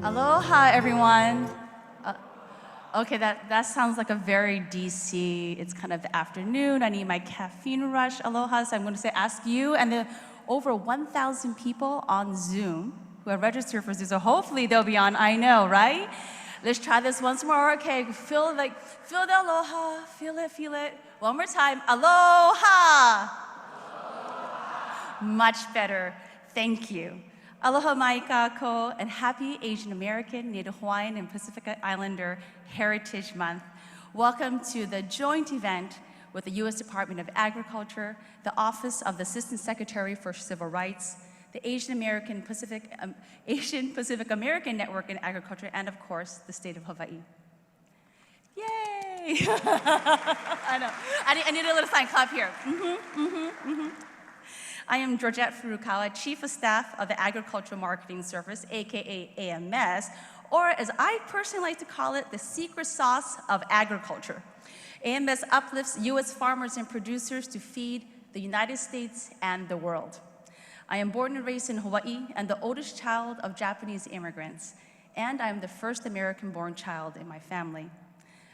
Aloha, everyone. Okay, that sounds like a very DC. It's kind of the afternoon. I need my caffeine rush. Aloha. So I'm going to say, ask you and the over 1,000 people on Zoom who have registered for Zoom. So hopefully they'll be on. I know, right? Let's try this once more. Okay, feel the aloha. Feel it. One more time. Aloha. Much better. Thank you. Aloha mai kākou, and happy Asian American, Native Hawaiian, and Pacific Islander Heritage Month. Welcome to the joint event with the U.S. Department of Agriculture, the Office of the Assistant Secretary for Civil Rights, the Asian Pacific American Network in Agriculture, and of course, the state of Hawaii. Yay! I know. I need a little sign clap here. I am Georgette Furukawa, Chief of Staff of the Agricultural Marketing Service, AKA AMS, or as I personally like to call it, the secret sauce of agriculture. AMS uplifts U.S. farmers and producers to feed the United States and the world. I am born and raised in Hawaii and the oldest child of Japanese immigrants, and I am the first American-born child in my family.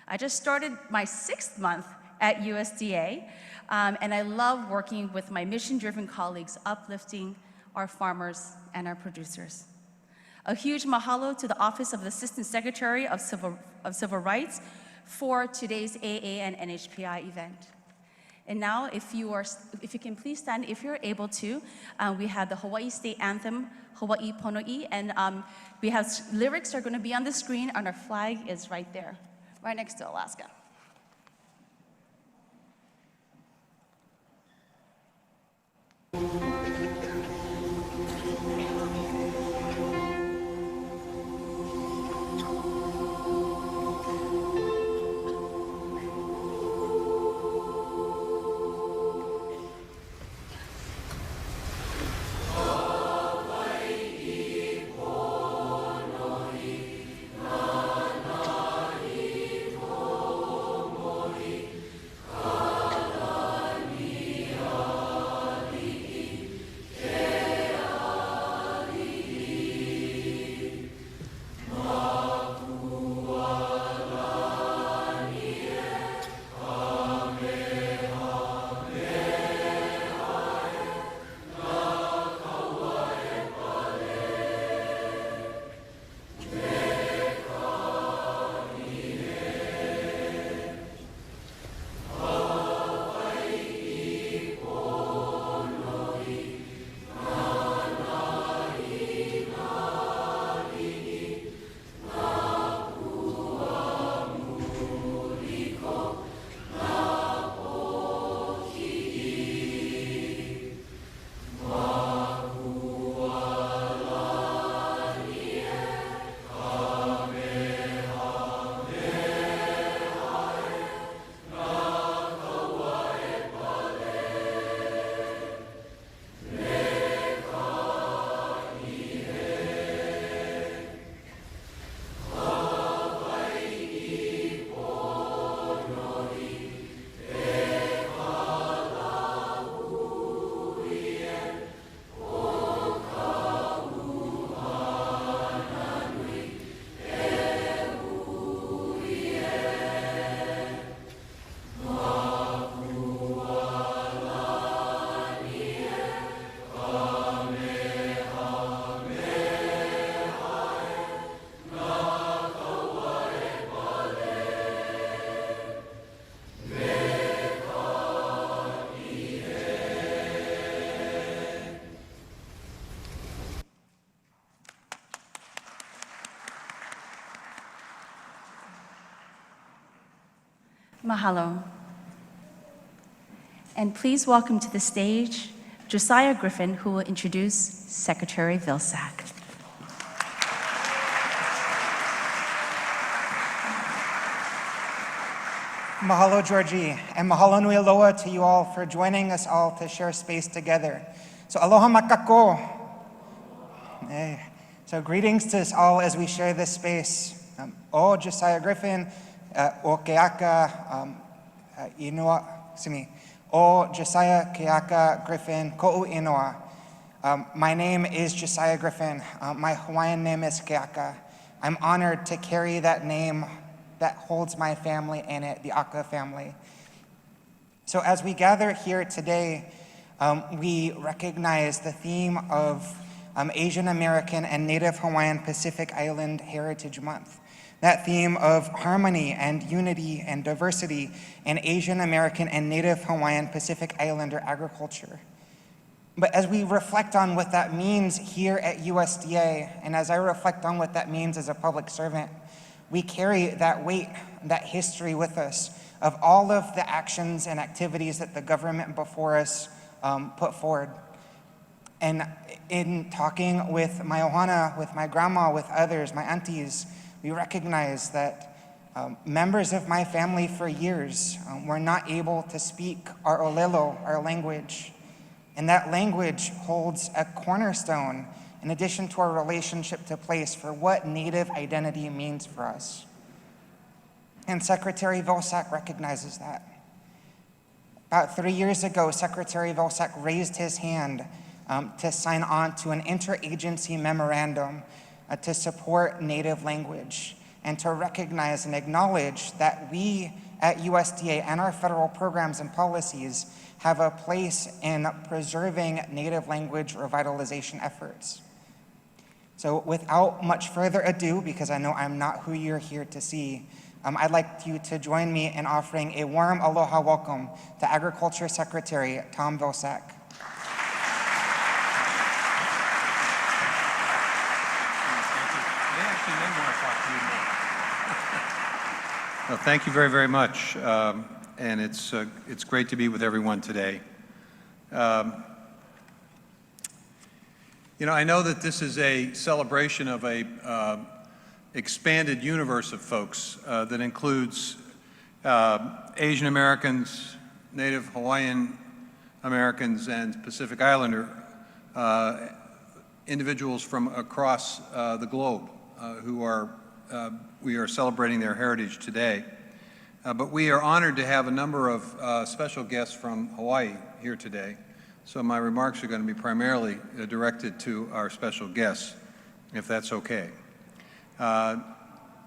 I just started my 6th month at USDA, and I love working with my mission-driven colleagues, uplifting our farmers and our producers. A huge mahalo to the Office of the Assistant Secretary of Civil Rights for today's AANHPI event. And now, if you can please stand, if you're able to, we have the Hawaii State Anthem, Hawaii Pono'i, and we have lyrics are going to be on the screen, and our flag is right there, right next to Alaska. Mahalo. And please welcome to the stage Josiah Griffin, who will introduce Secretary Vilsack. Mahalo, Georgie, and mahalo nui aloha to you all for joining us all to share space together. So aloha makako. So greetings to us all as we share this space. O Josiah Griffin, o Keaka Inoa, O Josiah Keaka Griffin, Ko'u Inoa. My name is Josiah Griffin. My Hawaiian name is Keaka. I'm honored to carry that name that holds my family in it, the Aka family. So as we gather here today, we recognize the theme of Asian American and Native Hawaiian Pacific Island Heritage Month. That theme of harmony and unity and diversity in Asian American and Native Hawaiian Pacific Islander agriculture. But as we reflect on what that means here at USDA, and as I reflect on what that means as a public servant, we carry that weight, that history with us of all of the actions and activities that the government before us put forward. And in talking with my ohana, with my grandma, with others, my aunties, we recognize that members of my family for years were not able to speak our olelo, our language. And that language holds a cornerstone in addition to our relationship to place for what Native identity means for us. And Secretary Vilsack recognizes that. About 3 years ago, Secretary Vilsack raised his hand to sign on to an interagency memorandum to support Native language and to recognize and acknowledge that we at USDA and our federal programs and policies have a place in preserving Native language revitalization efforts. So without much further ado, because I know I'm not who you're here to see, I'd like you to join me in offering a warm aloha welcome to Agriculture Secretary Tom Vilsack. Well, thank you very, very much. And it's great to be with everyone today. You know, I know that this is a celebration of a expanded universe of folks that includes Asian Americans, Native Hawaiian Americans, and Pacific Islander individuals from across the globe we are celebrating their heritage today. But we are honored to have a number of special guests from Hawaii here today. So my remarks are going to be primarily directed to our special guests, if that's okay.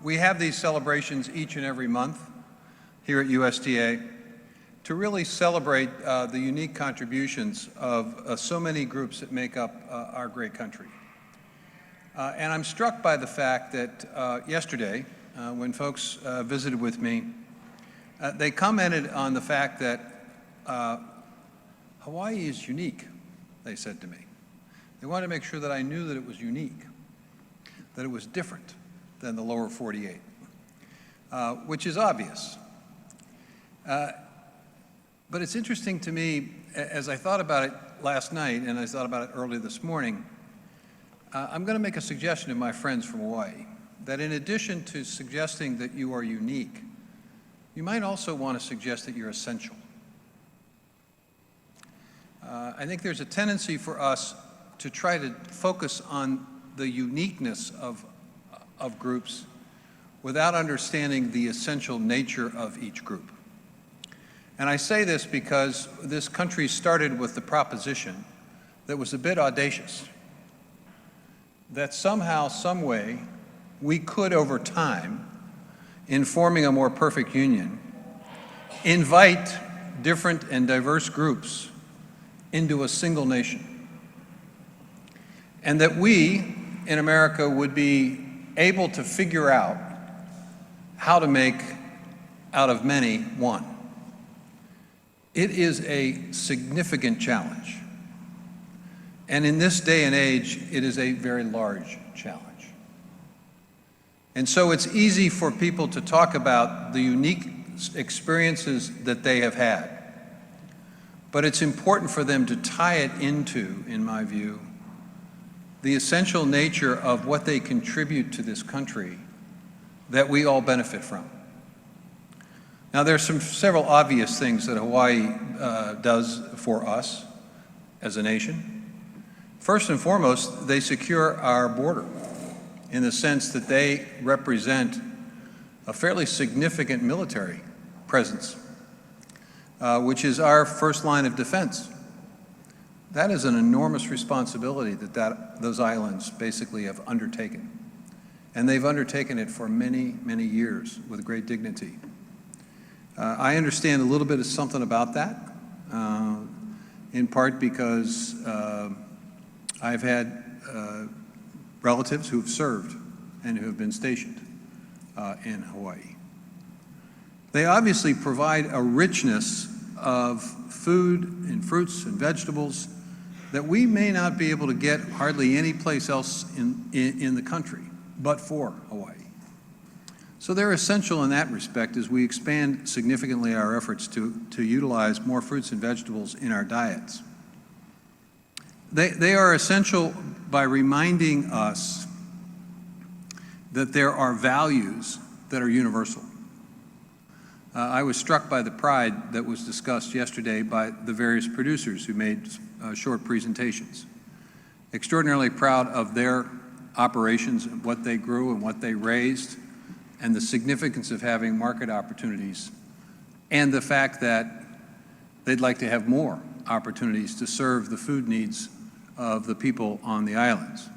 We have these celebrations each and every month here at USDA to really celebrate the unique contributions of so many groups that make up our great country. And I'm struck by the fact that yesterday, when folks visited with me, they commented on the fact that Hawaii is unique, they said to me. They wanted to make sure that I knew that it was unique, that it was different than the lower 48, which is obvious. But it's interesting to me, as I thought about it last night and I thought about it early this morning, I'm going to make a suggestion to my friends from Hawaii, that in addition to suggesting that you are unique, you might also want to suggest that you're essential. I think there's a tendency for us to try to focus on the uniqueness of groups without understanding the essential nature of each group. And I say this because this country started with the proposition that was a bit audacious, that somehow, some way, we could, over time, in forming a more perfect union, invite different and diverse groups into a single nation. And that we, in America, would be able to figure out how to make, out of many, one. It is a significant challenge. And in this day and age, it is a very large challenge. And so it's easy for people to talk about the unique experiences that they have had. But it's important for them to tie it into, in my view, the essential nature of what they contribute to this country that we all benefit from. Now, there's several obvious things that Hawaii does for us as a nation. First and foremost, they secure our border in the sense that they represent a fairly significant military presence, which is our first line of defense. That is an enormous responsibility that those islands basically have undertaken. and they've undertaken it for many, many years with great dignity. I understand a little bit of something about that, in part because I've had relatives who've served and who have been stationed in Hawaii. They obviously provide a richness of food and fruits and vegetables that we may not be able to get hardly any place else in the country, but for Hawaii. So they're essential in that respect as we expand significantly our efforts to utilize more fruits and vegetables in our diets. They are essential by reminding us that there are values that are universal. I was struck by the pride that was discussed yesterday by the various producers who made short presentations. Extraordinarily proud of their operations and what they grew and what they raised, and the significance of having market opportunities, and the fact that they'd like to have more opportunities to serve the food needs of the people on the islands,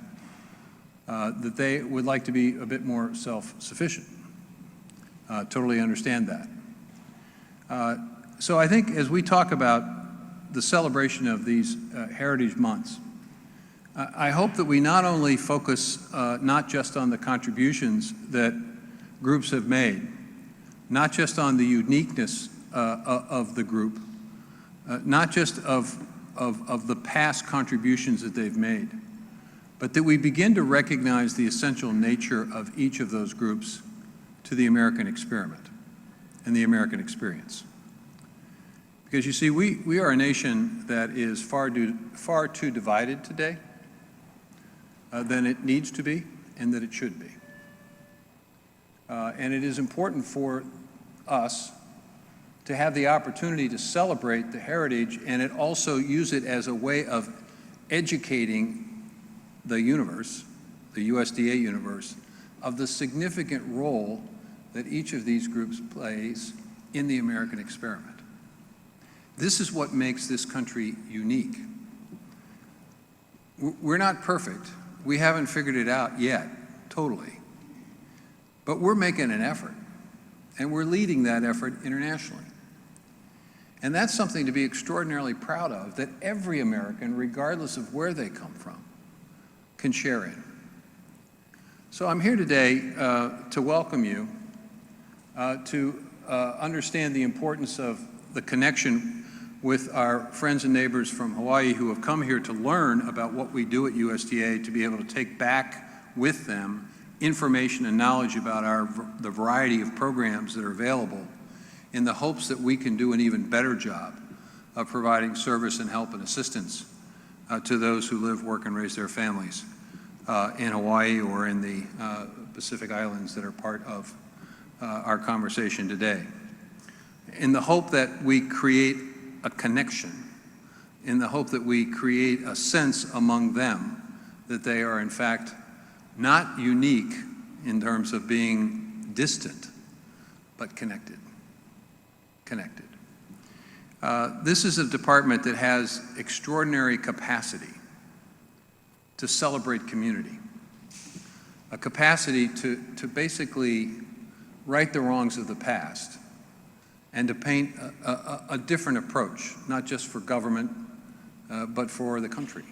that they would like to be a bit more self-sufficient. Totally understand that. So I think as we talk about the celebration of these Heritage Months, I hope that we not only focus not just on the contributions that groups have made, not just on the uniqueness of the group, not just of the past contributions that they've made, but that we begin to recognize the essential nature of each of those groups to the American experiment and the American experience. Because you see, we are a nation that is far too divided today than it needs to be and that it should be. And it is important for us to have the opportunity to celebrate the heritage, and it also use it as a way of educating the universe, the USDA universe, of the significant role that each of these groups plays in the American experiment. This is what makes this country unique. We're not perfect. We haven't figured it out yet, totally. But we're making an effort, and we're leading that effort internationally. And that's something to be extraordinarily proud of, that every American, regardless of where they come from, can share in. So I'm here today to welcome you, to understand the importance of the connection with our friends and neighbors from Hawaii who have come here to learn about what we do at USDA, to be able to take back with them information and knowledge about the variety of programs that are available, in the hopes that we can do an even better job of providing service and help and assistance to those who live, work, and raise their families in Hawaii or in the Pacific Islands that are part of our conversation today. In the hope that we create a connection, in the hope that we create a sense among them that they are in fact not unique in terms of being distant, but connected. This is a department that has extraordinary capacity to celebrate community, a capacity to basically right the wrongs of the past and to paint a different approach, not just for government, but for the country.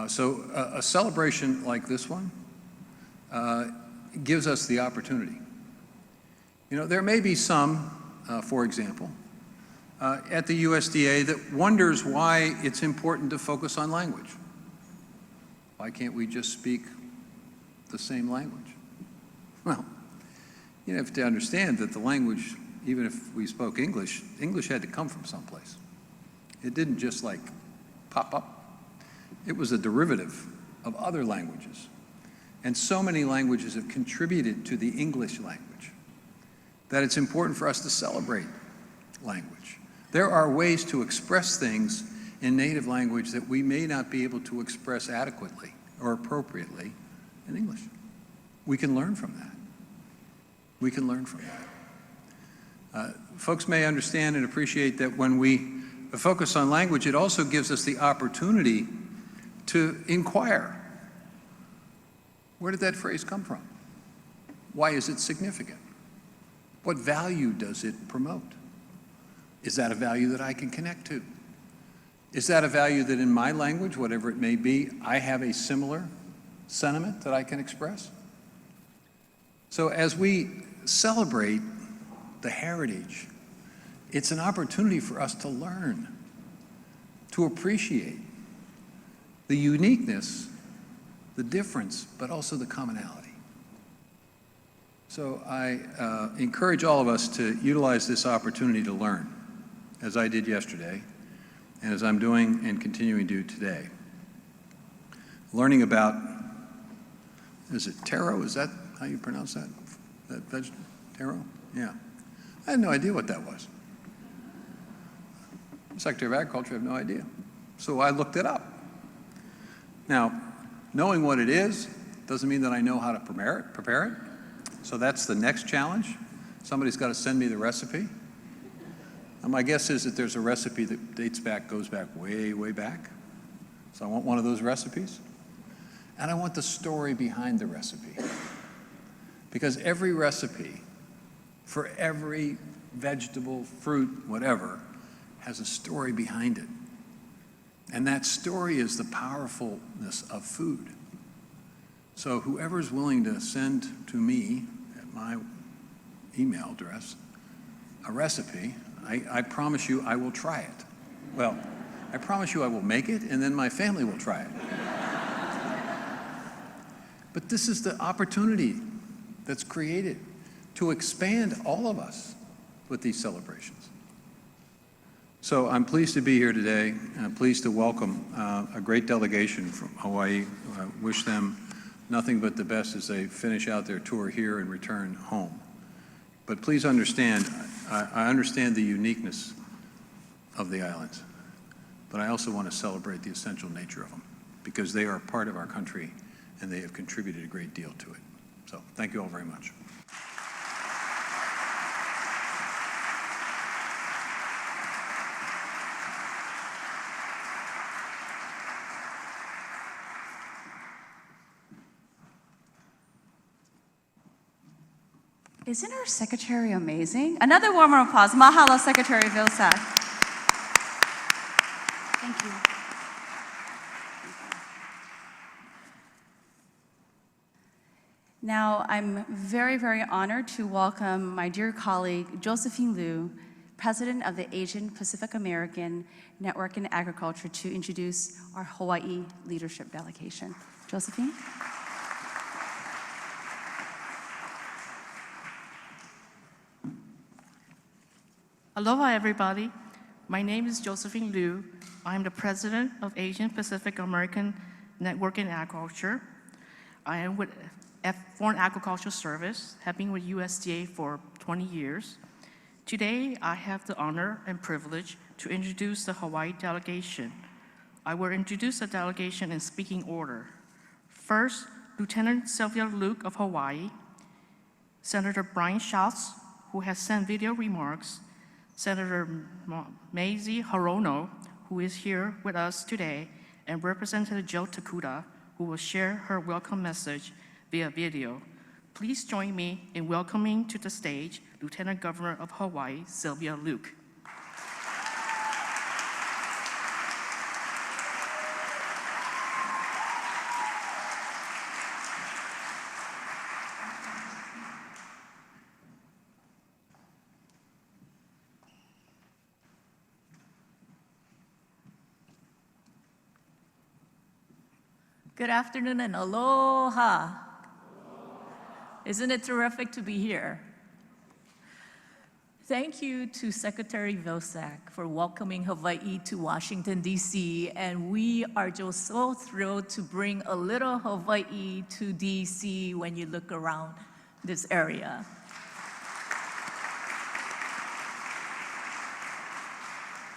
So a celebration like this one gives us the opportunity. You know, there may be some, for example, at the USDA that wonders why it's important to focus on language. Why can't we just speak the same language? Well, you have to understand that the language, even if we spoke English, English had to come from someplace. It didn't just like pop up. It was a derivative of other languages. And so many languages have contributed to the English language that it's important for us to celebrate language. There are ways to express things in native language that we may not be able to express adequately or appropriately in English. We can learn from that. We can learn from that. Folks may understand and appreciate that when we focus on language, it also gives us the opportunity to inquire Where did that phrase come from? Why is it significant? What value does it promote? Is that a value that I can connect to? Is that a value that in my language, whatever it may be, I have a similar sentiment that I can express? So as we celebrate the heritage, it's an opportunity for us to learn, to appreciate the uniqueness, the difference, but also the commonality. So I encourage all of us to utilize this opportunity to learn, as I did yesterday, and as I'm doing and continuing to do today. Learning about, is it taro? Is that how you pronounce that? That vegetable? Taro? Yeah. I had no idea what that was. Secretary of Agriculture, I have no idea. So I looked it up. Now, knowing what it is doesn't mean that I know how to prepare it. So that's the next challenge. Somebody's got to send me the recipe. And my guess is that there's a recipe that goes back way, way back. So I want one of those recipes. And I want the story behind the recipe. Because every recipe, for every vegetable, fruit, whatever, has a story behind it. And that story is the powerfulness of food. So whoever's willing to send to me at my email address a recipe, I promise you I will try it. Well, I promise you I will make it, and then my family will try it. But this is the opportunity that's created to expand all of us with these celebrations. So I'm pleased to be here today. I'm pleased to welcome a great delegation from Hawaii. I wish them nothing but the best as they finish out their tour here and return home. But please understand, I understand the uniqueness of the islands, but I also want to celebrate the essential nature of them because they are part of our country and they have contributed a great deal to it. So thank you all very much. Isn't our secretary amazing? Another warm applause. Mahalo, Secretary Vilsack. Thank you. Now, I'm very, very honored to welcome my dear colleague, Josephine Liu, President of the Asian Pacific American Network in Agriculture, to introduce our Hawaii leadership delegation. Josephine? Aloha, everybody. My name is Josephine Liu. I'm the president of Asian Pacific American Network in Agriculture. I am with Foreign Agricultural Service, have been with USDA for 20 years. Today, I have the honor and privilege to introduce the Hawaii delegation. I will introduce the delegation in speaking order. First, Lieutenant Sylvia Luke of Hawaii, Senator Brian Schatz, who has sent video remarks, Senator Mazie Hirono, who is here with us today, and Representative Joe Takuda, who will share her welcome message via video. Please join me in welcoming to the stage Lieutenant Governor of Hawaii, Sylvia Luke. Good afternoon and aloha. Isn't it terrific to be here? Thank you to Secretary Vilsack for welcoming Hawaii to Washington, D.C., and we are just so thrilled to bring a little Hawaii to D.C. when you look around this area.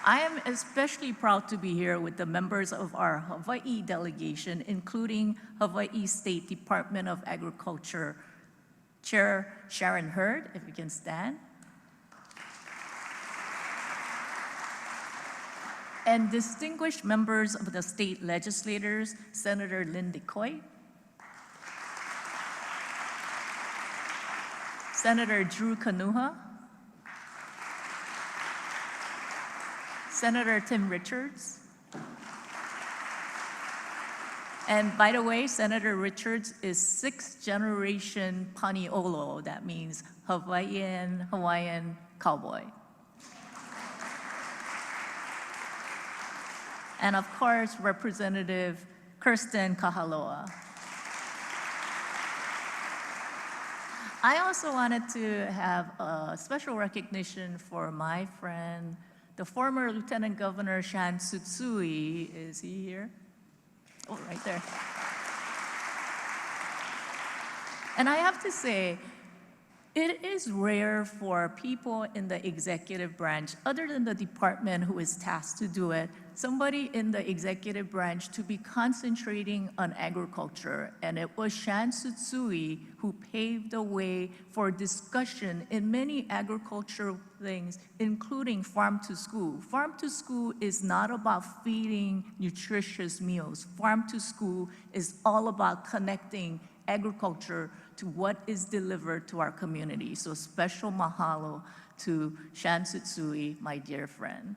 I am especially proud to be here with the members of our Hawaii delegation, including Hawaii State Department of Agriculture Chair Sharon Hurd, if you can stand. And distinguished members of the state legislators, Senator Lynn DeCoy. Senator Drew Kanuha, Senator Tim Richards. And by the way, Senator Richards is 6th generation Paniolo. That means Hawaiian cowboy. And of course, Representative Kirsten Kahaloa. I also wanted to have a special recognition for my friend, the former Lieutenant Governor Shan Tsutsui. Is he here? Oh, right there. And I have to say, it is rare for people in the executive branch, other than the department who is tasked to do it, somebody in the executive branch to be concentrating on agriculture. And it was Shan Tsutsui who paved the way for discussion in many agricultural things, including farm to school. Farm to school is not about feeding nutritious meals. Farm to school is all about connecting agriculture to what is delivered to our community. So special mahalo to Shan Tsutsui, my dear friend.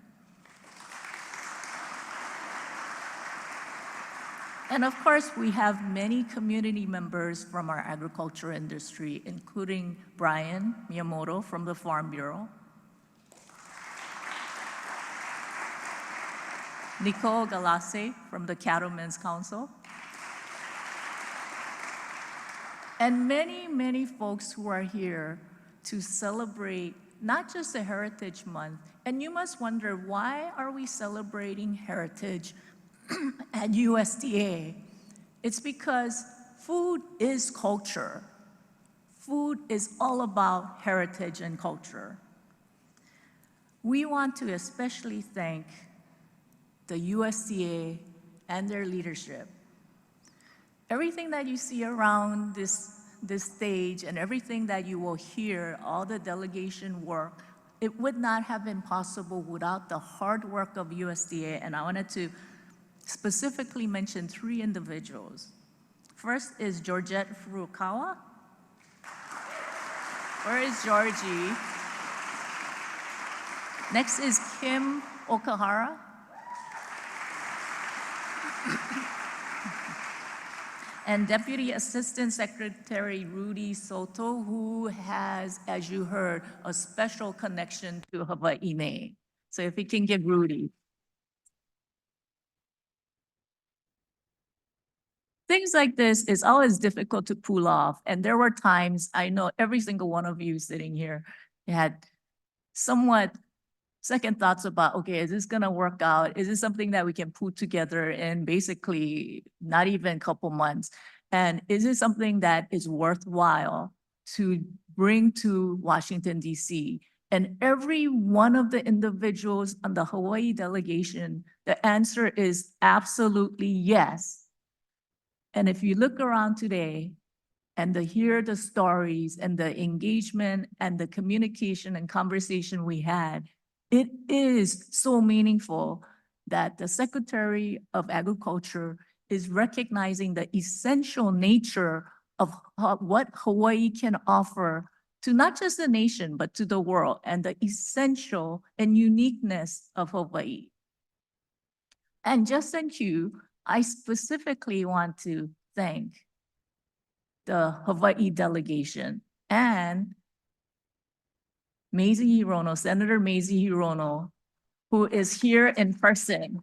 And of course, we have many community members from our agriculture industry, including Brian Miyamoto from the Farm Bureau, Nicole Galassi from the Cattlemen's Council, and many, many folks who are here to celebrate not just the Heritage Month. And you must wonder, why are we celebrating heritage at USDA? It's because food is culture. Food is all about heritage and culture. We want to especially thank the USDA and their leadership. Everything that you see around this stage and everything that you will hear, all the delegation work, it would not have been possible without the hard work of USDA. And I wanted to specifically mention 3 individuals. First is Georgette Furukawa. Where is Georgie? Next is Kim Okahara. And Deputy Assistant Secretary Rudy Soto, who has, as you heard, a special connection to Hawaii. So if we can give Rudy. Things like this is always difficult to pull off. And there were times, I know every single one of you sitting here had somewhat second thoughts about, okay, is this gonna work out? Is this something that we can put together in basically not even a couple months? And is it something that is worthwhile to bring to Washington, DC? And every one of the individuals on the Hawaii delegation, the answer is absolutely yes. And if you look around today and to hear the stories and the engagement and the communication and conversation we had, it is so meaningful that the Secretary of Agriculture is recognizing the essential nature of what Hawaii can offer to not just the nation, but to the world, and the essential and uniqueness of Hawaii. And just thank you, I specifically want to thank the Hawaii delegation and Mazie Hirono, Senator Mazie Hirono, who is here in person.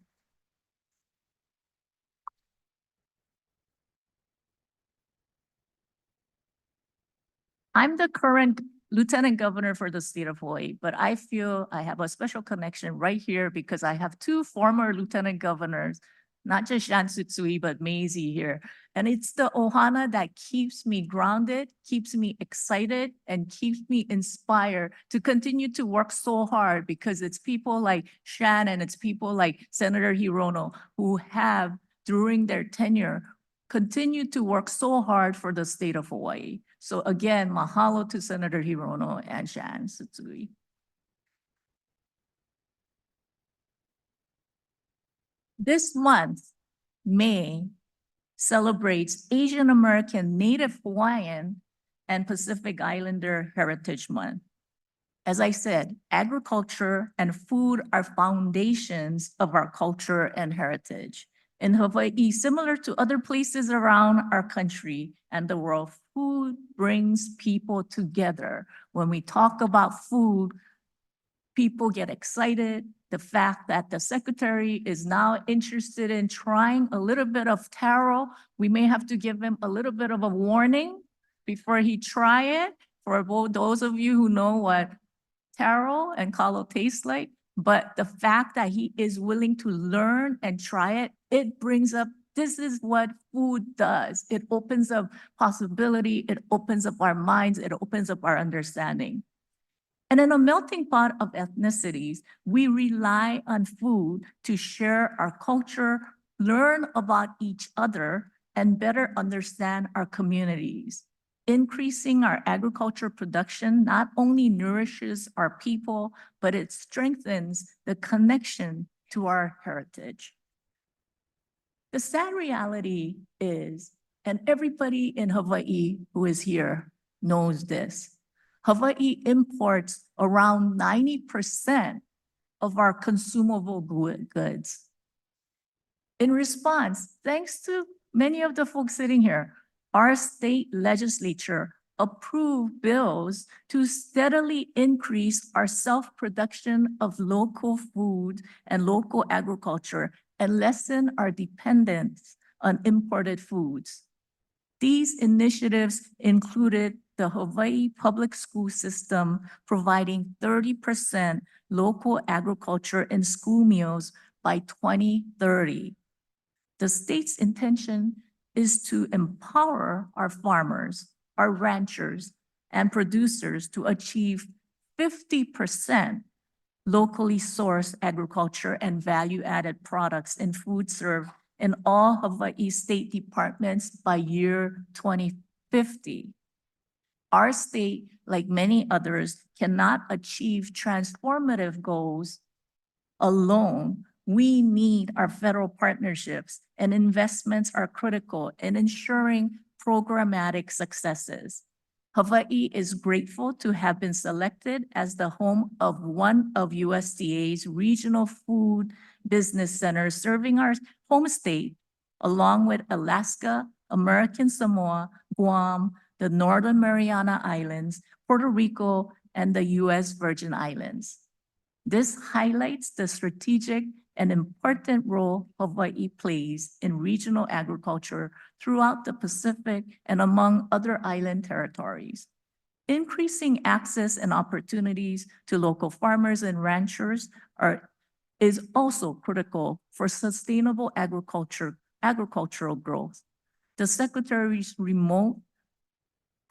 I'm the current Lieutenant Governor for the state of Hawaii, but I feel I have a special connection right here because I have 2 former Lieutenant Governors, not just Shan Tsutsui, but Mazie here. And it's the ohana that keeps me grounded, keeps me excited, and keeps me inspired to continue to work so hard, because it's people like Shan and it's people like Senator Hirono who have, during their tenure, continued to work so hard for the state of Hawaii. So again, mahalo to Senator Hirono and Shan Tsutsui. This month, May, celebrates Asian American Native Hawaiian and Pacific Islander Heritage Month. As I said, agriculture and food are foundations of our culture and heritage. In Hawaii, similar to other places around our country and the world, food brings people together. When we talk about food, people get excited. The fact that the secretary is now interested in trying a little bit of taro, we may have to give him a little bit of a warning before he try it. For those of you who know what taro and kalo taste like, but the fact that he is willing to learn and try it, it brings up, this is what food does. It opens up possibility, it opens up our minds, it opens up our understanding. And in a melting pot of ethnicities, we rely on food to share our culture, learn about each other, and better understand our communities. Increasing our agriculture production not only nourishes our people, but it strengthens the connection to our heritage. The sad reality is, and everybody in Hawaii who is here knows this, Hawaii imports around 90% of our consumable goods. In response, thanks to many of the folks sitting here, our state legislature approved bills to steadily increase our self-production of local food and local agriculture and lessen our dependence on imported foods. These initiatives included the Hawaii public school system providing 30% local agriculture in school meals by 2030. The state's intention is to empower our farmers, our ranchers, and producers to achieve 50% locally sourced agriculture and value-added products in food served in all Hawaii state departments by year 2050. Our state, like many others, cannot achieve transformative goals alone. We need our federal partnerships, and investments are critical in ensuring programmatic successes. Hawaii is grateful to have been selected as the home of one of USDA's regional food business centers serving our home state, along with Alaska, American Samoa, Guam, the Northern Mariana Islands, Puerto Rico, and the US Virgin Islands. This highlights the strategic and important role Hawaii plays in regional agriculture throughout the Pacific and among other island territories. Increasing access and opportunities to local farmers and ranchers is also critical for sustainable agricultural growth. The Secretary's remote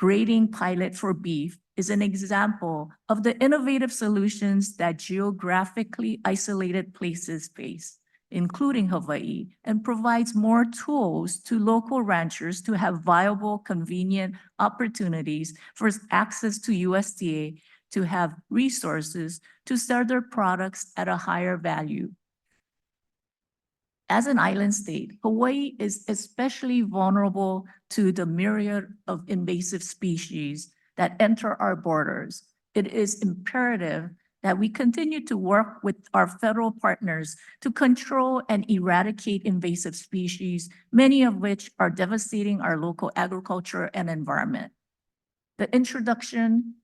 grading pilot for beef is an example of the innovative solutions that geographically isolated places face, including Hawaii, and provides more tools to local ranchers to have viable, convenient opportunities for access to USDA, to have resources to sell their products at a higher value. As an island state, Hawaii is especially vulnerable to the myriad of invasive species that enter our borders. It is imperative that we continue to work with our federal partners to control and eradicate invasive species, many of which are devastating our local agriculture and environment. The introduction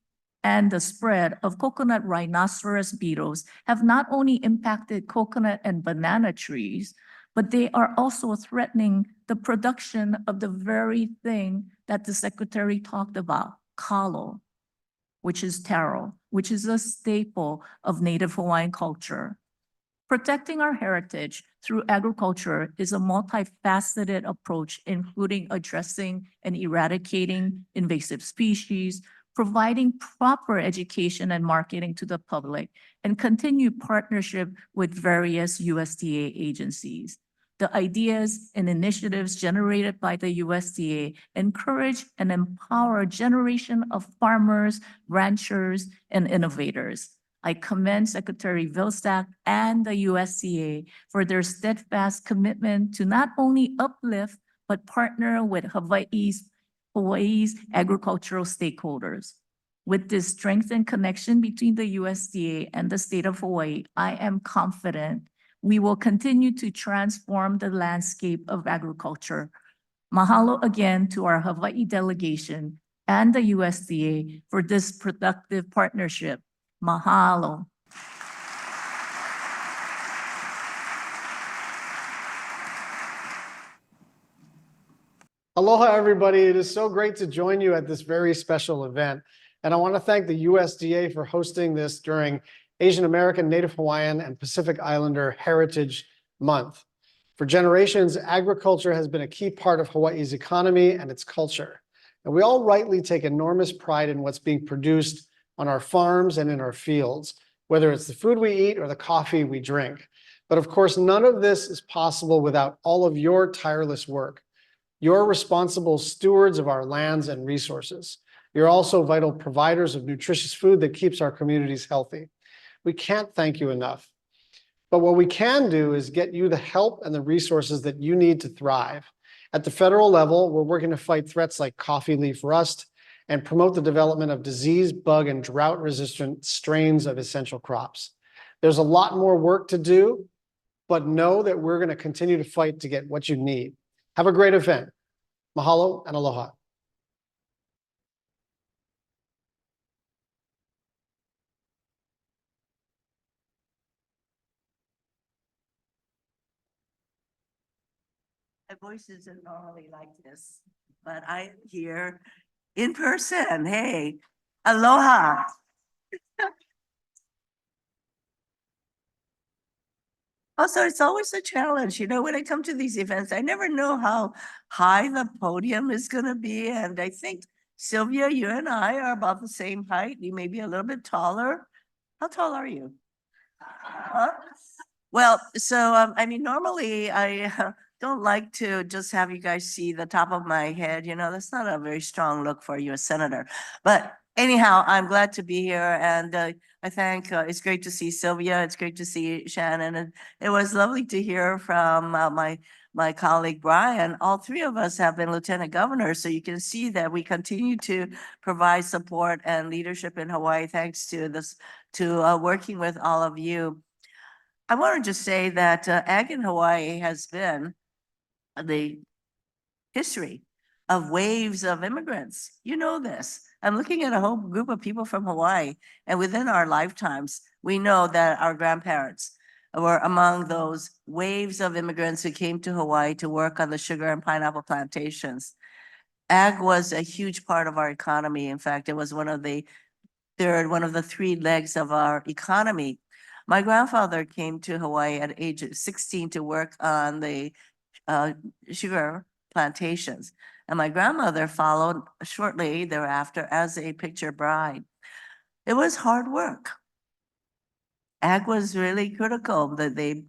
and the spread of coconut rhinoceros beetles have not only impacted coconut and banana trees, but they are also threatening the production of the very thing that the Secretary talked about, kalo, which is taro, which is a staple of Native Hawaiian culture. Protecting our heritage through agriculture is a multifaceted approach, including addressing and eradicating invasive species, providing proper education and marketing to the public, and continued partnership with various USDA agencies. The ideas and initiatives generated by the USDA encourage and empower a generation of farmers, ranchers, and innovators. I commend Secretary Vilsack and the USDA for their steadfast commitment to not only uplift, but partner with Hawaii's Hawaii's agricultural stakeholders. With this strengthened connection between the USDA and the state of Hawaii, I am confident we will continue to transform the landscape of agriculture. Mahalo again to our Hawaii delegation and the USDA for this productive partnership. Mahalo. Aloha, everybody. It is so great to join you at this very special event. And I want to thank the USDA for hosting this during Asian American, Native Hawaiian, and Pacific Islander Heritage Month. For generations, agriculture has been a key part of Hawaii's economy and its culture. And we all rightly take enormous pride in what's being produced on our farms and in our fields, whether it's the food we eat or the coffee we drink. But of course, none of this is possible without all of your tireless work. You're responsible stewards of our lands and resources. You're also vital providers of nutritious food that keeps our communities healthy. We can't thank you enough. But what we can do is get you the help and the resources that you need to thrive. At the federal level, we're working to fight threats like coffee leaf rust and promote the development of disease, bug, and drought-resistant strains of essential crops. There's a lot more work to do, but know that we're going to continue to fight to get what you need. Have a great event. Mahalo and aloha. My voice isn't normally like this, but I'm here in person. Hey, aloha. Also, it's always a challenge. When I come to these events, I never know how high the podium is going to be. And I think, Sylvia, you and I are about the same height. You may be a little bit taller. How tall are you? Huh? Well, so, normally I don't like to just have you guys see the top of my head. That's not a very strong look for you, a senator. But anyhow, I'm glad to be here. And I think it's great to see Sylvia. It's great to see Shannon. And it was lovely to hear from my colleague, Brian. All three of us have been lieutenant governors. So you can see that we continue to provide support and leadership in Hawaii, thanks to working with all of you. I want to just say that ag in Hawaii has been the history of waves of immigrants. You know this. I'm looking at a whole group of people from Hawaii, and within our lifetimes, we know that our grandparents were among those waves of immigrants who came to Hawaii to work on the sugar and pineapple plantations. Ag was a huge part of our economy. In fact, it was one of the three legs of our economy. My grandfather came to Hawaii at age 16 to work on the sugar plantations. And my grandmother followed shortly thereafter as a picture bride. It was hard work. Ag was really critical. The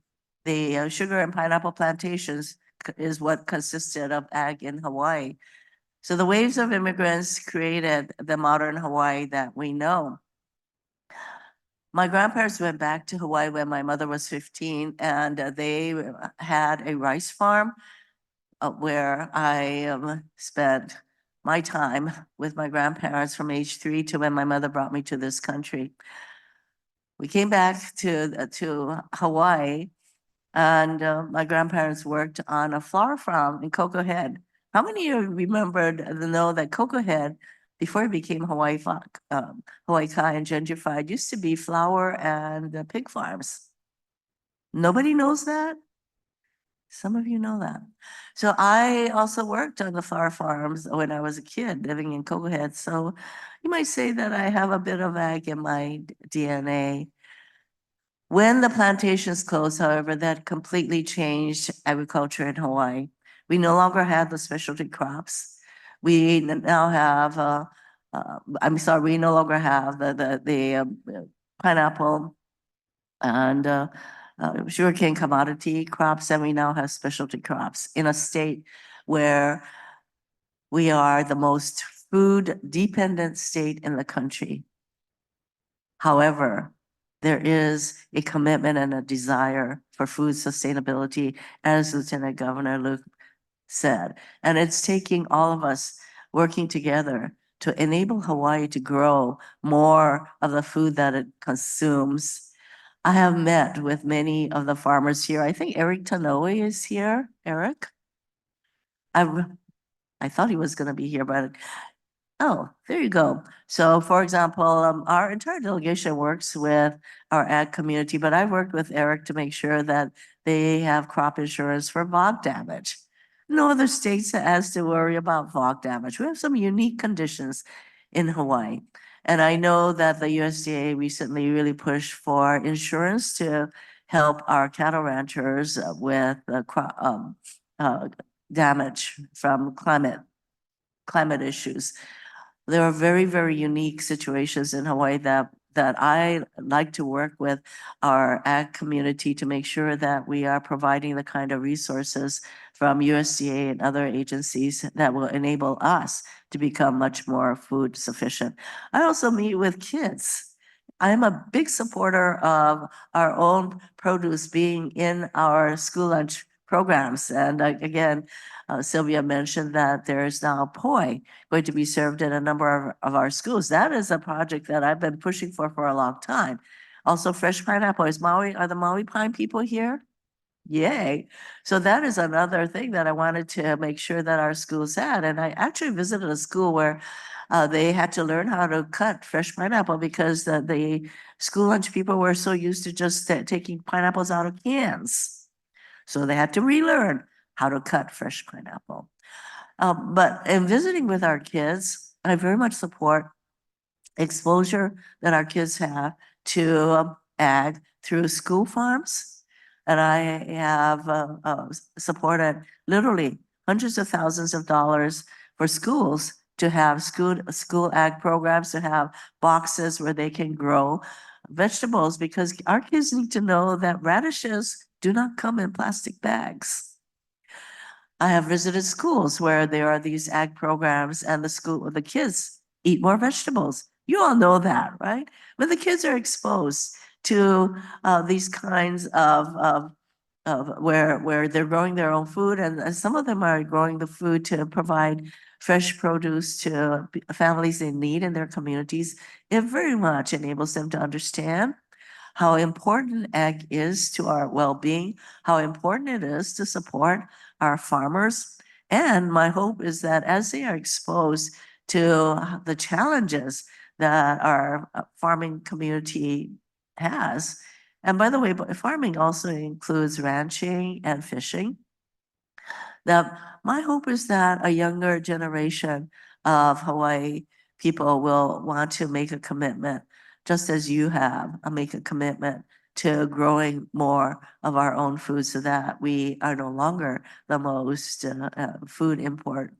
sugar and pineapple plantations is what consisted of ag in Hawaii. So the waves of immigrants created the modern Hawaii that we know. My grandparents went back to Hawaii when my mother was 15, and they had a rice farm where I spent my time with my grandparents from age 3 to when my mother brought me to this country. We came back to Hawaii, and my grandparents worked on a flower farm in Cocoa Head. How many of you know that Cocoa Head, before it became Hawaii Kai and gentrified, used to be flower and pig farms? Nobody knows that? Some of you know that. So I also worked on the flower farms when I was a kid living in Cocoa Head. So you might say that I have a bit of ag in my DNA. When the plantations closed, however, that completely changed agriculture in Hawaii. We no longer have the specialty crops. We now have, we no longer have the pineapple and sugarcane commodity crops, and we now have specialty crops in a state where we are the most food-dependent state in the country. However, there is a commitment and a desire for food sustainability, as Lieutenant Governor Luke said. And it's taking all of us working together to enable Hawaii to grow more of the food that it consumes. I have met with many of the farmers here. I think Eric Tanoe is here. Eric? I thought he was going to be here, but oh, there you go. So for example, our entire delegation works with our ag community, but I've worked with Eric to make sure that they have crop insurance for fog damage. No other states has to worry about fog damage. We have some unique conditions in Hawaii. And I know that the USDA recently really pushed for insurance to help our cattle ranchers with damage from climate issues. There are very, very unique situations in Hawaii that I like to work with our ag community to make sure that we are providing the kind of resources from USDA and other agencies that will enable us to become much more food sufficient. I also meet with kids. I'm a big supporter of our own produce being in our school lunch programs. And again, Sylvia mentioned that there is now poi going to be served in a number of our schools. That is a project that I've been pushing for a long time. Also, fresh pineapple. Are the Maui Pine people here? Yay. So that is another thing that I wanted to make sure that our schools had. And I actually visited a school where they had to learn how to cut fresh pineapple because the school lunch people were so used to just taking pineapples out of cans. So they had to relearn how to cut fresh pineapple. But in visiting with our kids, I very much support exposure that our kids have to ag through school farms. And I have supported literally hundreds of thousands of dollars for schools to have school ag programs, to have boxes where they can grow vegetables, because our kids need to know that radishes do not come in plastic bags. I have visited schools where there are these ag programs and the kids eat more vegetables. You all know that, right? When the kids are exposed to these kinds of where they're growing their own food, and some of them are growing the food to provide fresh produce to families in need in their communities, it very much enables them to understand how important ag is to our well-being, how important it is to support our farmers. And my hope is that as they are exposed to the challenges that our farming community has, and by the way, farming also includes ranching and fishing, that my hope is that a younger generation of Hawaii people will want to make a commitment, just as you have, make a commitment to growing more of our own food so that we are no longer the most food import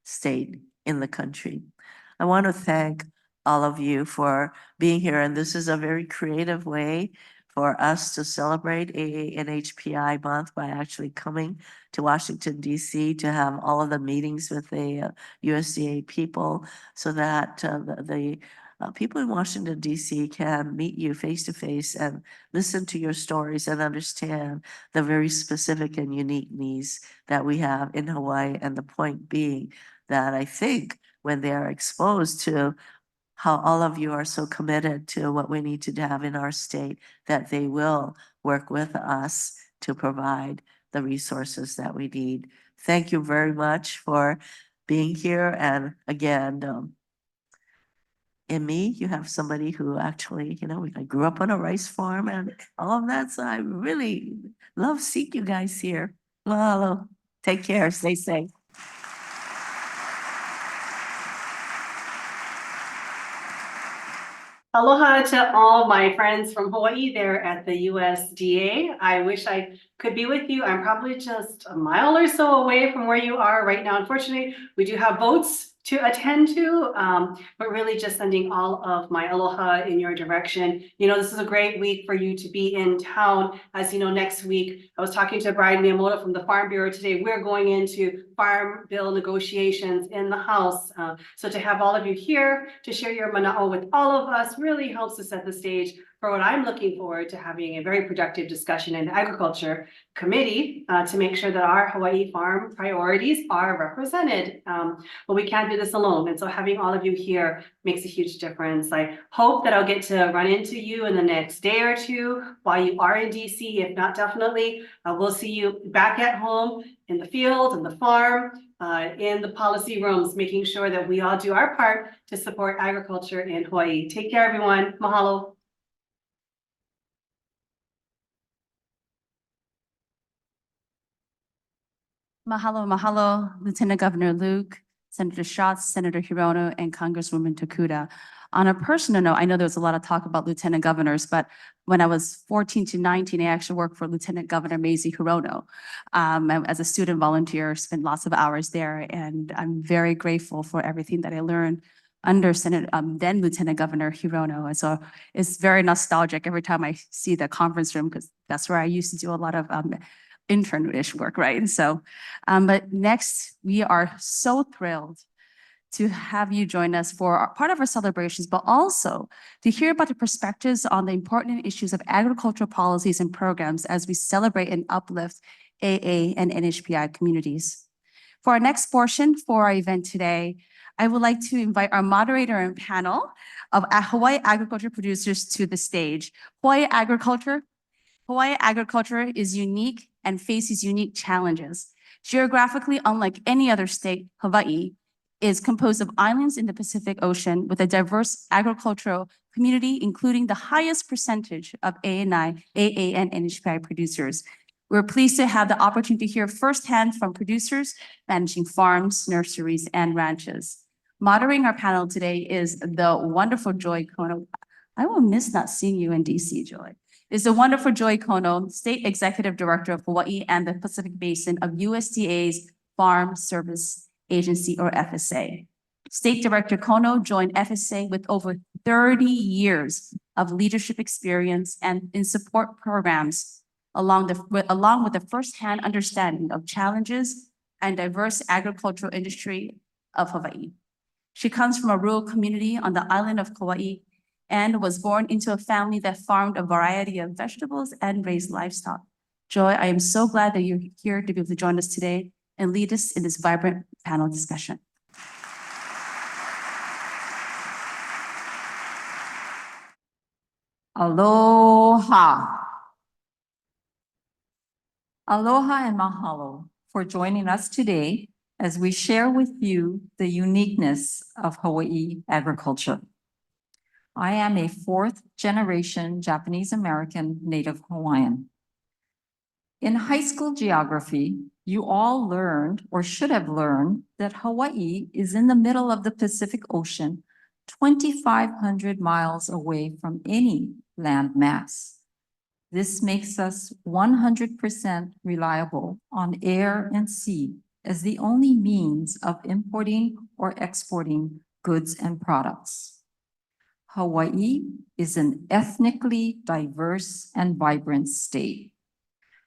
state in the country. I want to thank all of you for being here, and this is a very creative way for us to celebrate AANHPI month by actually coming to Washington, D.C. to have all of the meetings with the USDA people so that the people in Washington, D.C. can meet you face to face and listen to your stories and understand the very specific and unique needs that we have in Hawaii. And the point being that I think when they are exposed to how all of you are so committed to what we need to have in our state, that they will work with us to provide the resources that we need. Thank you very much for being here. And again, in me, you have somebody who actually, I grew up on a rice farm and all of that. So I really love seeing you guys here. Mahalo. Take care. Stay safe. Aloha to all my friends from Hawaii there at the USDA. I wish I could be with you. I'm probably just a mile or so away from where you are right now. Unfortunately, we do have votes to attend to, but really just sending all of my aloha in your direction. This is a great week for you to be in town. As you know, next week, I was talking to Brian Miyamoto from the Farm Bureau today. We're going into farm bill negotiations in the House. So to have all of you here to share your mana'o with all of us really helps to set the stage for what I'm looking forward to having a very productive discussion in the Agriculture Committee to make sure that our Hawaii farm priorities are represented. But we can't do this alone. And so having all of you here makes a huge difference. I hope that I'll get to run into you in the next day or two while you are in DC. If not, definitely, we'll see you back at home in the field, in the farm, in the policy rooms, making sure that we all do our part to support agriculture in Hawaii. Take care, everyone. Mahalo. Mahalo, mahalo, Lieutenant Governor Luke, Senator Schatz, Senator Hirono, and Congresswoman Tokuda. On a personal note, I know there was a lot of talk about lieutenant governors, but when I was 14 to 19, I actually worked for Lieutenant Governor Mazie Hirono. As a student volunteer, spent lots of hours there, and I'm very grateful for everything that I learned under then Lieutenant Governor Hirono. And so it's very nostalgic every time I see the conference room, because that's where I used to do a lot of intern-ish work, right? So, but next, we are so thrilled to have you join us for part of our celebrations, but also to hear about the perspectives on the important issues of agricultural policies and programs as we celebrate and uplift AA and NHPI communities. For our next portion for our event today, I would like to invite our moderator and panel of Hawaii agriculture producers to the stage. Hawaii agriculture is unique and faces unique challenges. Geographically, unlike any other state, Hawaii is composed of islands in the Pacific Ocean with a diverse agricultural community, including the highest percentage of AA and NHPI producers. We're pleased to have the opportunity to hear firsthand from producers managing farms, nurseries, and ranches. Moderating our panel today is the wonderful Joy Kono. I will miss not seeing you in DC, Joy. Is the wonderful Joy Kono, State Executive Director of Hawaii and the Pacific Basin of USDA's Farm Service Agency, or FSA. State Director Kono joined FSA with over 30 years of leadership experience and in support programs, along with a firsthand understanding of challenges and diverse agricultural industry of Hawaii. She comes from a rural community on the island of Kauai and was born into a family that farmed a variety of vegetables and raised livestock. Joy, I am so glad that you're here to be able to join us today and lead us in this vibrant panel discussion. Aloha. Aloha and mahalo for joining us today as we share with you the uniqueness of Hawaii agriculture. I am a fourth-generation Japanese-American native Hawaiian. In high school geography, you all learned, or should have learned, that Hawaii is in the middle of the Pacific Ocean, 2,500 miles away from any land mass. This makes us 100% reliable on air and sea as the only means of importing or exporting goods and products. Hawaii is an ethnically diverse and vibrant state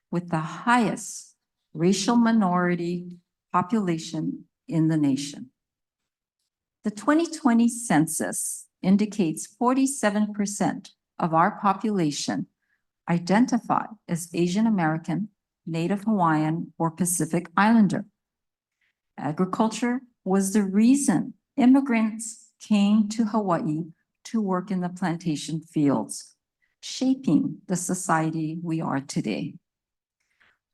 with the highest racial minority population in the nation. The 2020 census indicates 47% of our population identify as Asian American, Native Hawaiian, or Pacific Islander. Agriculture was the reason immigrants came to Hawaii to work in the plantation fields, shaping the society we are today.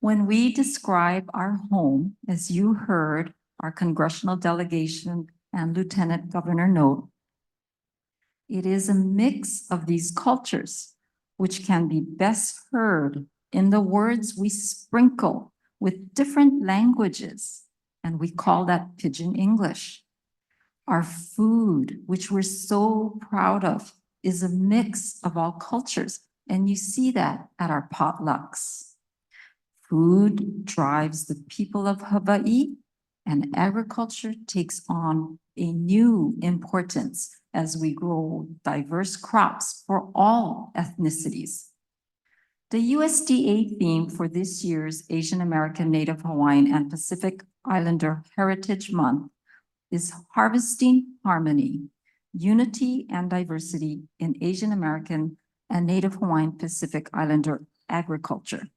When we describe our home, as you heard our congressional delegation and Lieutenant Governor note, it is a mix of these cultures, which can be best heard in the words we sprinkle with different languages, and we call that Pidgin English. Our food, which we're so proud of, is a mix of all cultures, and you see that at our potlucks. Food drives the people of Hawaii, and agriculture takes on a new importance as we grow diverse crops for all ethnicities. The USDA theme for this year's Asian American, Native Hawaiian, and Pacific Islander Heritage Month is Harvesting Harmony, Unity and Diversity in Asian American and Native Hawaiian Pacific Islander agriculture.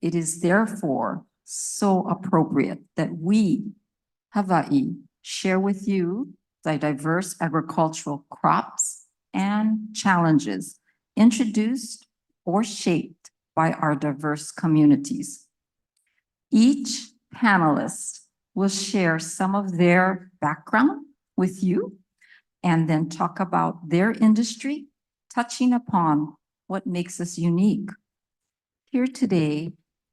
It is therefore so appropriate that we, Hawaii, share with you the diverse agricultural crops and challenges introduced or shaped by our diverse communities. Each panelist will share some of their background with you and then talk about their industry, touching upon what makes us unique. Here today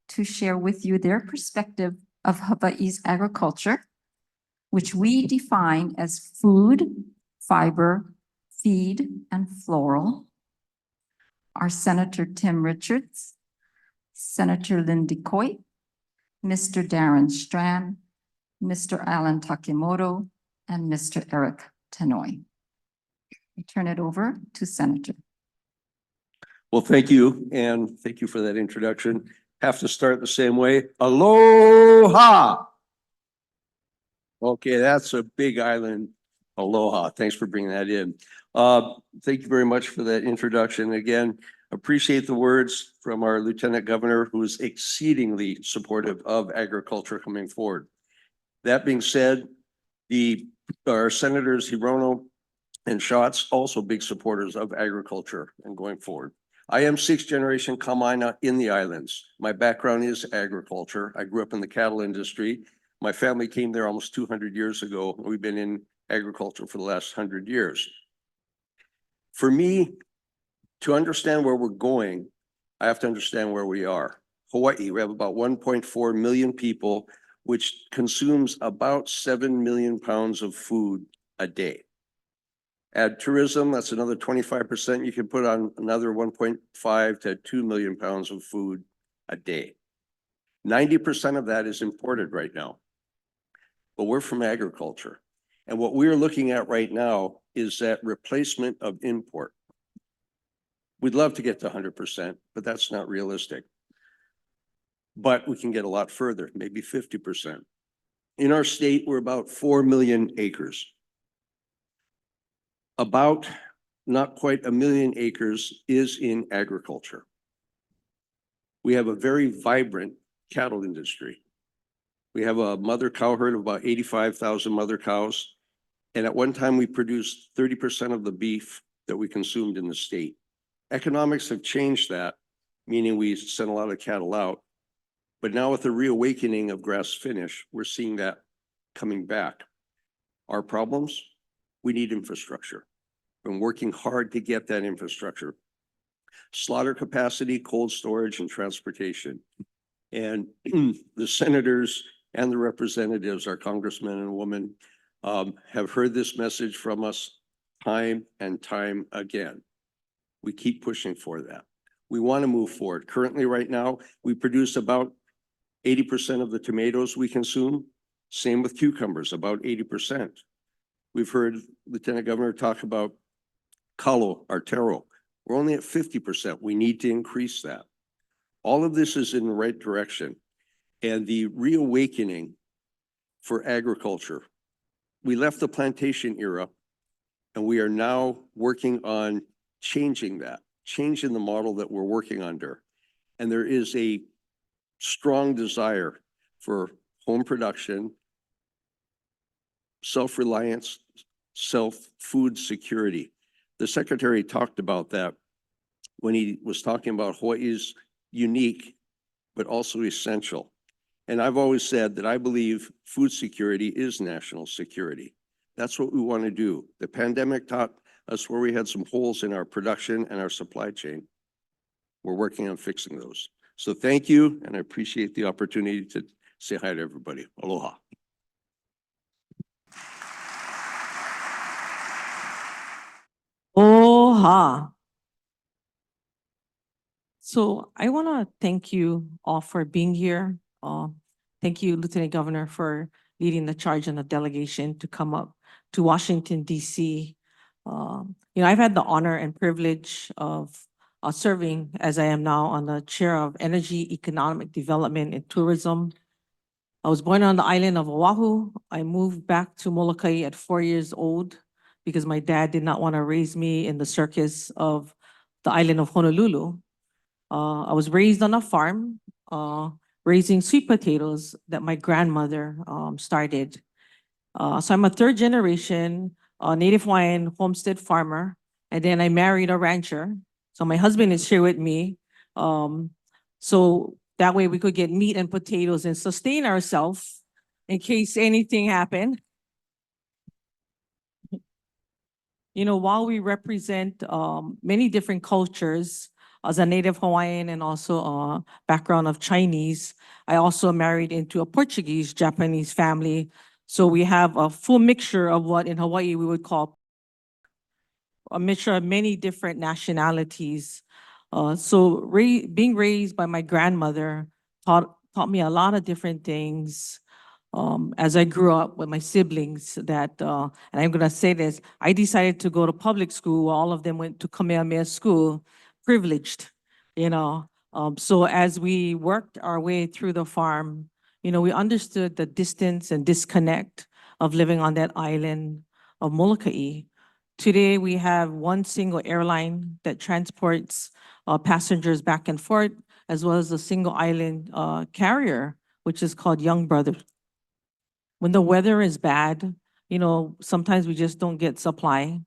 to share with you their perspective of Hawaii's agriculture, which we define as food, fiber, feed, and floral, are Senator Tim Richards, Senator Lindy Coit, Mr. Darren Strand, Mr. Alan Takemoto, and Mr. Eric Tenoy. I turn it over to Senator. Well, thank you, and thank you for that introduction. Have to start the same way. Aloha! Okay, that's a big island. Aloha. Thanks for bringing that in. Thank you very much for that introduction. Again, appreciate the words from our Lieutenant Governor, who is exceedingly supportive of agriculture coming forward. That being said, our Senators Hirono and Schatz, also big supporters of agriculture and going forward. I am 6th generation Kama'aina in the islands. My background is agriculture. I grew up in the cattle industry. My family came there almost 200 years ago. We've been in agriculture for the last 100 years. For me, to understand where we're going, I have to understand where we are. Hawaii, we have about 1.4 million people, which consumes about 7 million pounds of food a day. Add tourism, that's another 25%. You can put on another 1.5 to 2 million pounds of food a day. 90% of that is imported right now. But we're from agriculture. And what we're looking at right now is that replacement of import. We'd love to get to 100%, but that's not realistic. But we can get a lot further, maybe 50%. In our state, we're about 4 million acres. About not quite 1 million acres is in agriculture. We have a very vibrant cattle industry. We have a mother cow herd of about 85,000 mother cows. And at one time we produced 30% of the beef that we consumed in the state. Economics have changed that, meaning we sent a lot of cattle out. But now with the reawakening of grass finish, we're seeing that coming back. Our problems? We need infrastructure. Been working hard to get that infrastructure. Slaughter capacity, cold storage, and transportation. And the senators and the representatives, our congressmen and women, have heard this message from us time and time again. We keep pushing for that. We want to move forward. Currently, right now, we produce about 80% of the tomatoes we consume. Same with cucumbers, about 80%. We've heard Lieutenant Governor talk about kalo, our taro. We're only at 50%. We need to increase that. All of this is in the right direction. And the reawakening for agriculture, we left the plantation era and we are now working on changing that, changing the model that we're working under. And there is a strong desire for home production, self-reliance, self-food security. The Secretary talked about that when he was talking about Hawaii's unique, but also essential. And I've always said that I believe food security is national security. That's what we want to do. The pandemic taught us where we had some holes in our production and our supply chain. We're working on fixing those. So thank you, and I appreciate the opportunity to say hi to everybody. Aloha. Aloha. So I want to thank you all for being here. Thank you, Lieutenant Governor, for leading the charge and the delegation to come up to Washington, D.C. I've had the honor and privilege of serving as I am now on the chair of Energy, Economic Development, and Tourism. I was born on the island of Oahu. I moved back to Molokai at 4 years old because my dad did not want to raise me in the circus of the island of Honolulu. I was raised on a farm, raising sweet potatoes that my grandmother started. So I'm a third generation Native Hawaiian homestead farmer, and then I married a rancher. So my husband is here with me. So that way we could get meat and potatoes and sustain ourselves in case anything happened. You know, while we represent many different cultures, as a Native Hawaiian and also a background of Chinese, I also married into a Portuguese Japanese family. So we have a full mixture of what in Hawaii we would call a mixture of many different nationalities. So being raised by my grandmother taught me a lot of different things. As I grew up with my siblings, that and I'm gonna say this, I decided to go to public school while all of them went to Kamehameha school, privileged, you know. So as we worked our way through the farm, you know, we understood the distance and disconnect of living on that island of Molokai. Today, we have one single airline that transports passengers back and forth, as well as a single island carrier, which is called Young Brother. When the weather is bad, you know, sometimes we just don't get supply.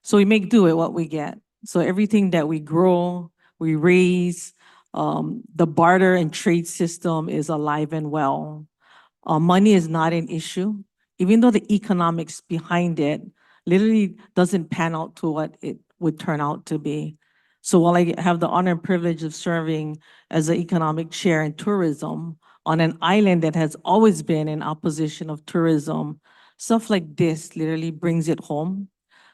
So we make do with what we get. So everything that we grow, we raise, the barter and trade system is alive and well. Money is not an issue, even though the economics behind it literally doesn't pan out to what it would turn out to be. So while I have the honor and privilege of serving as an economic chair in tourism on an island that has always been in opposition of tourism, stuff like this literally brings it home.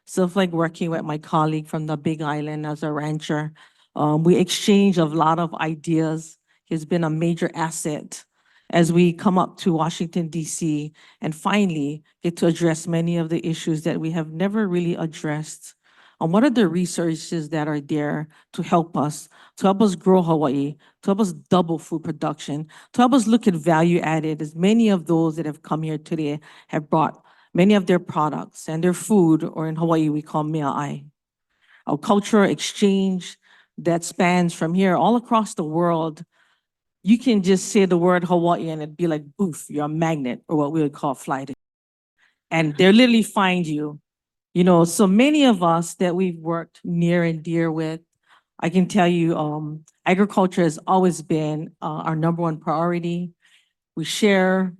Stuff like working with my colleague from the Big Island as a rancher. We exchange a lot of ideas. He's been a major asset as we come up to Washington, D.C., and finally get to address many of the issues that we have never really addressed. And what are the resources that are there to help us grow Hawaii, to help us double food production, to help us look at value added, as many of those that have come here today have brought many of their products and their food, or in Hawaii we call mea'ai. Our cultural exchange that spans from here all across the world. You can just say the word Hawaii and it'd be like, boof, you're a magnet, or what we would call flight. And they'll literally find you. You know, so many of us that we've worked near and dear with, I can tell you, agriculture has always been our number one priority. We share,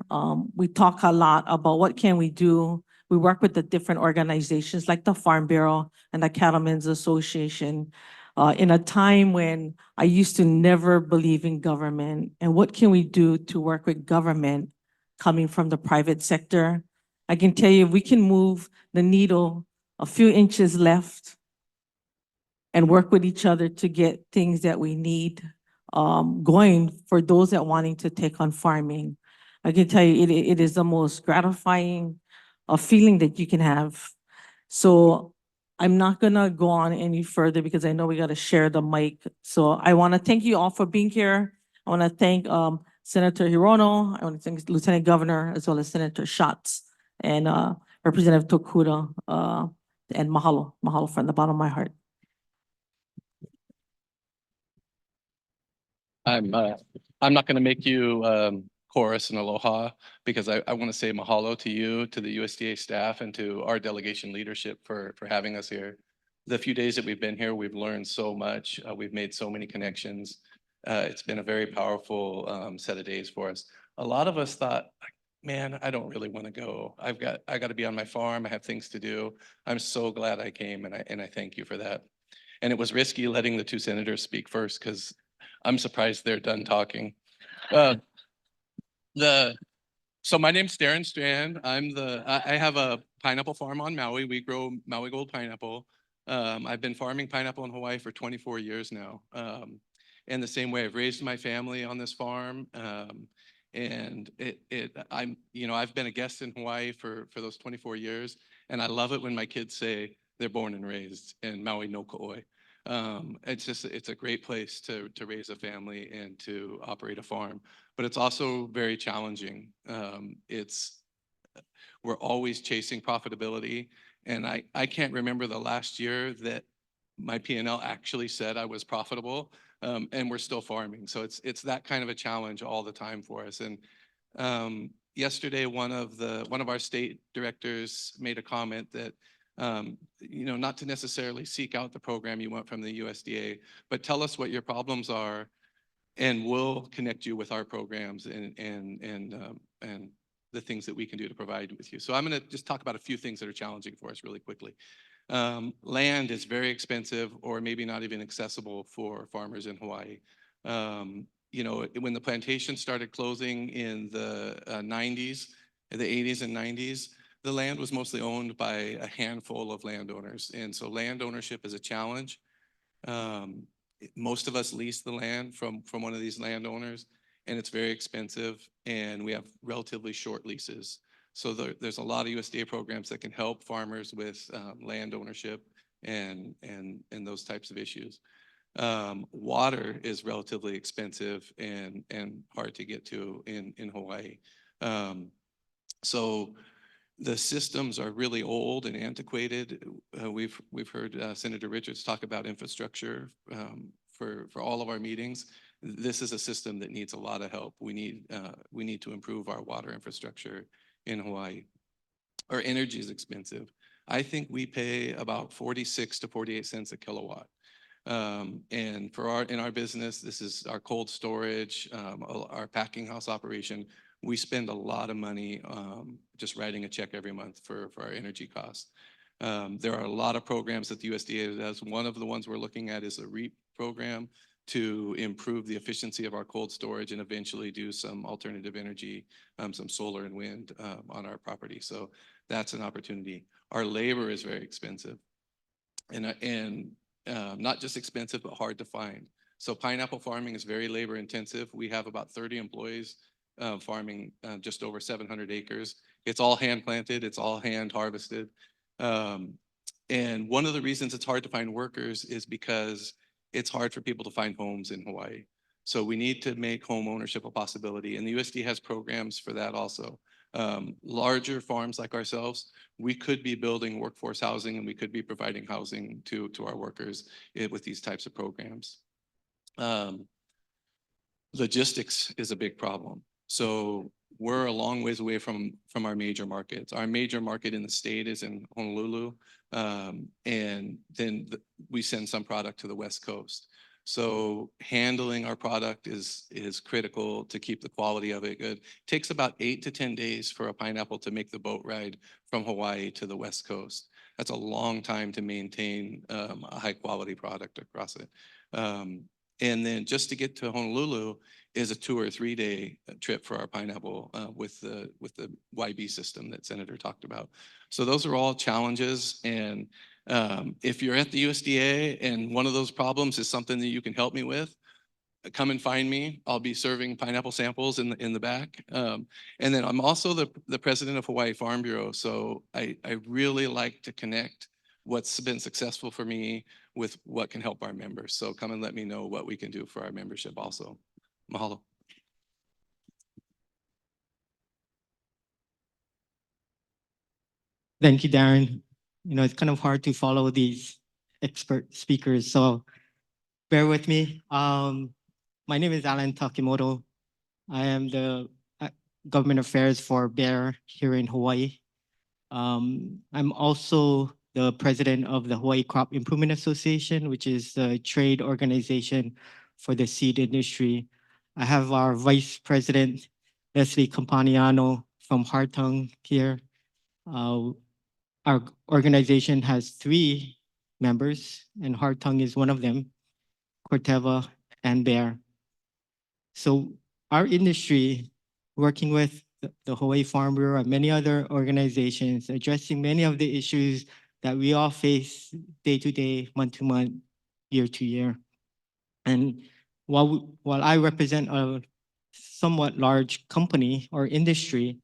we talk a lot about what can we do. We work with the different organizations like the Farm Bureau and the Cattlemen's Association. In a time when I used to never believe in government, and what can we do to work with government coming from the private sector? I can tell you, if we can move the needle a few inches left and work with each other to get things that we need going for those that wanting to take on farming. I can tell you, it is the most gratifying feeling that you can have. So I'm not gonna go on any further because I know we gotta share the mic. So I wanna thank you all for being here. I wanna thank Senator Hirono. I wanna thank Lieutenant Governor, as well as Senator Schatz and Representative Tokuda, and mahalo from the bottom of my heart. I'm not going to make you chorus and aloha, because I want to say mahalo to you, to the USDA staff, and to our delegation leadership for having us here. The few days that we've been here, we've learned so much. We've made so many connections. It's been a very powerful set of days for us. A lot of us thought, man, I don't really want to go. I got to be on my farm. I have things to do. I'm so glad I came, and I thank you for that. And it was risky letting the two senators speak first, because I'm surprised they're done talking. So my name's Darren Strand. I have a pineapple farm on Maui. We grow Maui Gold pineapple. I've been farming pineapple in Hawaii for 24 years now. In the same way, I've raised my family on this farm. And I've been a guest in Hawaii for those 24 years. And I love it when my kids say they're born and raised in Maui no Ka'oi. It's a great place to raise a family and to operate a farm, but it's also very challenging. We're always chasing profitability, and I can't remember the last year that my P&L actually said I was profitable, and we're still farming. So it's that kind of a challenge all the time for us. And yesterday, one of our state directors made a comment that not to necessarily seek out the program you want from the USDA, but tell us what your problems are, and we'll connect you with our programs and the things that we can do to provide with you. So I'm going to just talk about a few things that are challenging for us really quickly. Land is very expensive or maybe not even accessible for farmers in Hawaii. When the plantation started closing in the 90s, in the 80s and 90s, the land was mostly owned by a handful of landowners. And so land ownership is a challenge. Most of us lease the land from one of these landowners, and it's very expensive, and we have relatively short leases. So there's a lot of USDA programs that can help farmers with land ownership and those types of issues. Water is relatively expensive and hard to get to in Hawaii. So the systems are really old and antiquated. We've heard Senator Richards talk about infrastructure for all of our meetings. This is a system that needs a lot of help. We need to improve our water infrastructure in Hawaii. Our energy is expensive. I think we pay about 46 to 48 cents a kilowatt. And in our business, this is our cold storage, our packing house operation. We spend a lot of money just writing a check every month for our energy costs. There are a lot of programs that the USDA does. One of the ones we're looking at is a REAP program to improve the efficiency of our cold storage and eventually do some alternative energy, some solar and wind on our property. So that's an opportunity. Our labor is very expensive and not just expensive, but hard to find. So pineapple farming is very labor intensive. We have about 30 employees farming just over 700 acres. It's all hand planted, it's all hand harvested. And one of the reasons it's hard to find workers is because it's hard for people to find homes in Hawaii. So we need to make home ownership a possibility. And the USDA has programs for that also. Larger farms like ourselves, we could be building workforce housing and we could be providing housing to our workers with these types of programs. Logistics is a big problem. So we're a long ways away from our major markets. Our major market in the state is in Honolulu, and then we send some product to the West Coast. So handling our product is critical to keep the quality of it good. It takes about 8 to 10 days for a pineapple to make the boat ride from Hawaii to the West Coast. That's a long time to maintain a high quality product across it. And then just to get to Honolulu is a 2 or 3 day trip for our pineapple with the YB system that Senator talked about. So those are all challenges. And if you're at the USDA and one of those problems is something that you can help me with, come and find me. I'll be serving pineapple samples in the back. And then I'm also the president of Hawaii Farm Bureau. So I really like to connect what's been successful for me with what can help our members. So come and let me know what we can do for our membership also. Mahalo. Thank you, Darren. It's kind of hard to follow these expert speakers, so bear with me. My name is Alan Takimoto. I am the government affairs for BEAR here in Hawaii. I'm also the president of the Hawaii Crop Improvement Association, which is the trade organization for the seed industry. I have our vice president, Leslie Campaniano from Hartung here. Our organization has 3 members, and Hartung is one of them, Corteva and BEAR. So our industry, working with the Hawaii Farm Bureau and many other organizations, addressing many of the issues that we all face day to day, month to month, year to year. And while I represent a somewhat large company or industry,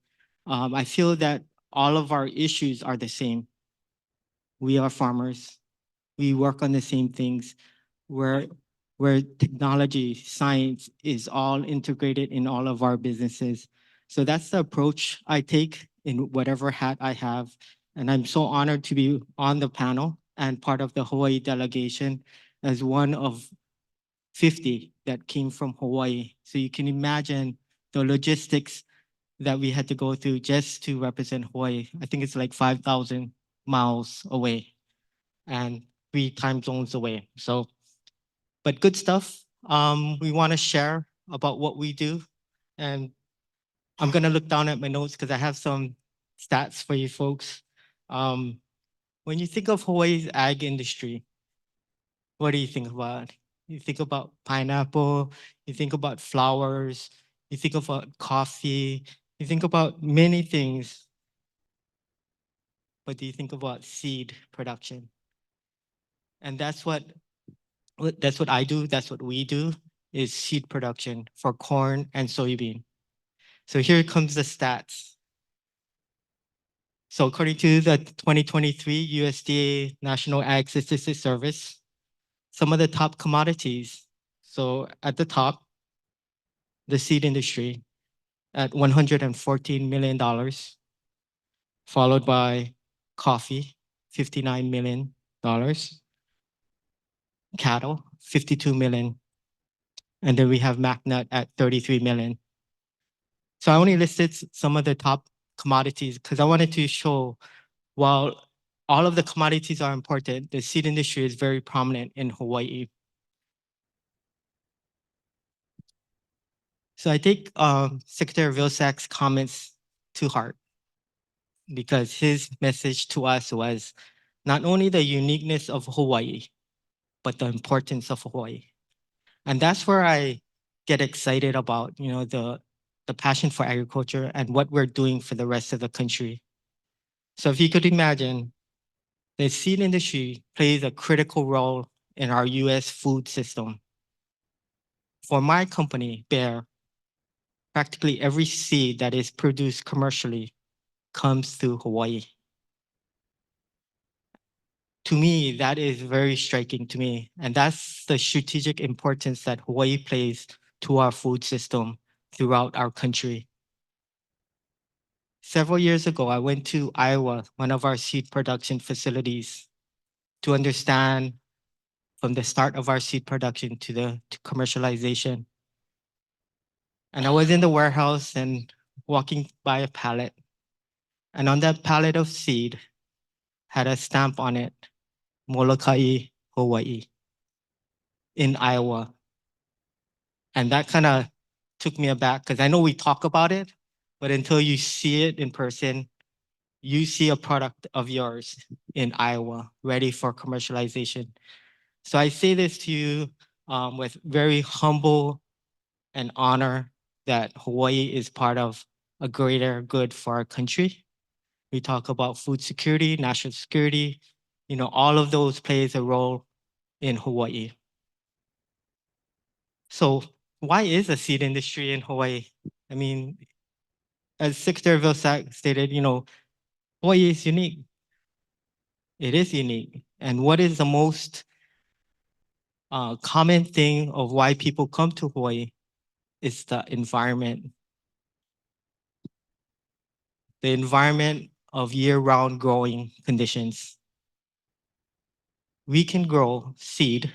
I feel that all of our issues are the same. We are farmers. We work on the same things where technology, science is all integrated in all of our businesses. So that's the approach I take in whatever hat I have. And I'm so honored to be on the panel and part of the Hawaii delegation as one of 50 that came from Hawaii. So you can imagine the logistics that we had to go through just to represent Hawaii. I think it's like 5,000 miles away and 3 time zones away. So, but good stuff. We want to share about what we do. And I'm going to look down at my notes because I have some stats for you folks. When you think of Hawaii's ag industry, what do you think about? You think about pineapple, you think about flowers, you think about coffee, you think about many things. But do you think about seed production? And that's what I do, that's what we do, is seed production for corn and soybean. So here comes the stats. So according to the 2023 USDA National Ag Statistics Service, some of the top commodities. So at the top, the seed industry at $114 million, followed by coffee, $59 million, cattle, $52 million, and then we have MacNut at $33 million. So I only listed some of the top commodities because I wanted to show while all of the commodities are important, the seed industry is very prominent in Hawaii. So I take Secretary Vilsack's comments to heart because his message to us was not only the uniqueness of Hawaii, but the importance of Hawaii. And that's where I get excited about, the passion for agriculture and what we're doing for the rest of the country. So if you could imagine, the seed industry plays a critical role in our US food system. For my company, Bayer, practically every seed that is produced commercially comes through Hawaii. To me, that is very striking to me. And that's the strategic importance that Hawaii plays to our food system throughout our country. Several years ago, I went to Iowa, one of our seed production facilities, to understand from the start of our seed production to commercialization. And I was in the warehouse and walking by a pallet. And on that pallet of seed had a stamp on it, Molokai, Hawaii, in Iowa. And that kind of took me aback because I know we talk about it, but until you see it in person, you see a product of yours in Iowa ready for commercialization. So I say this to you with very humble and honor that Hawaii is part of a greater good for our country. We talk about food security, national security, all of those plays a role in Hawaii. So why is the seed industry in Hawaii? I mean, as Secretary Vilsack stated, Hawaii is unique. It is unique. And what is the most common thing of why people come to Hawaii is the environment. The environment of year-round growing conditions. We can grow seed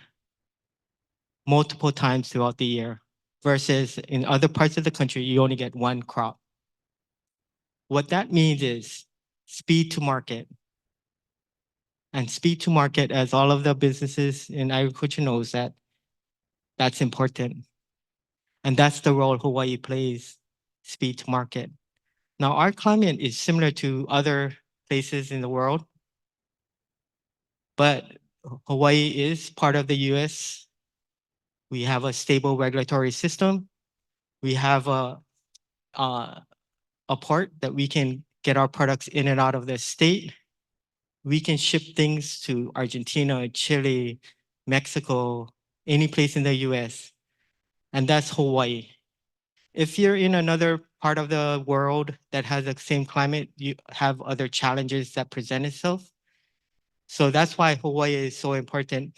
multiple times throughout the year versus in other parts of the country, you only get one crop. What that means is speed to market. And speed to market, as all of the businesses in agriculture knows that's important. And that's the role Hawaii plays, speed to market. Now, our climate is similar to other places in the world, but Hawaii is part of the US. We have a stable regulatory system. We have a port that we can get our products in and out of the state. We can ship things to Argentina, Chile, Mexico, any place in the US. And that's Hawaii. If you're in another part of the world that has the same climate, you have other challenges that present itself. So that's why Hawaii is so important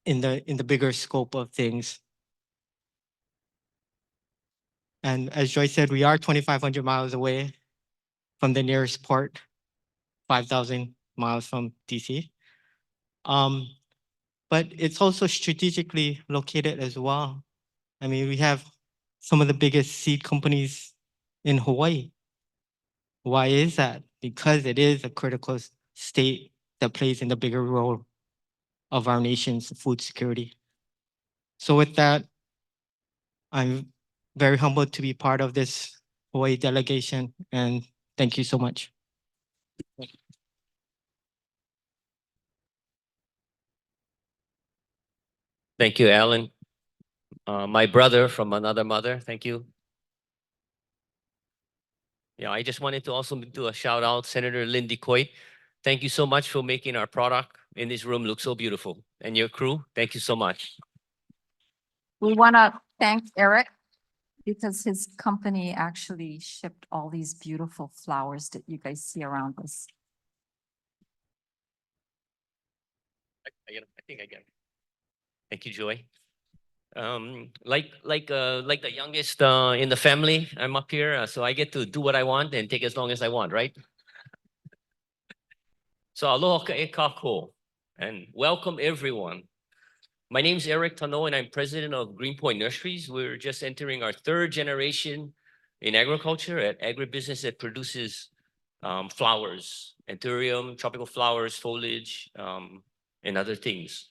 in the bigger scope of things. And as Joyce said, we are 2,500 miles away from the nearest port, 5,000 miles from DC. But it's also strategically located as well. I mean, we have some of the biggest seed companies in Hawaii. Why is that? Because it is a critical state that plays in the bigger role of our nation's food security. So with that, I'm very humbled to be part of this Hawaii delegation, and thank you so much. Thank you, Alan. My brother from another mother, thank you. Yeah, I just wanted to also do a shout out, Senator Lindy Coy. Thank you so much for making our product in this room look so beautiful. And your crew, thank you so much. We want to thank Eric because his company actually shipped all these beautiful flowers that you guys see around us. I think I get it. Thank you, Joy. Like the youngest in the family, I'm up here, so I get to do what I want and take as long as I want, right? So aloha e kako, and welcome everyone. My name is Eric Tano, and I'm president of Greenpoint Nurseries. We're just entering our third generation in agriculture at agribusiness that produces flowers, anthurium, tropical flowers, foliage, and other things.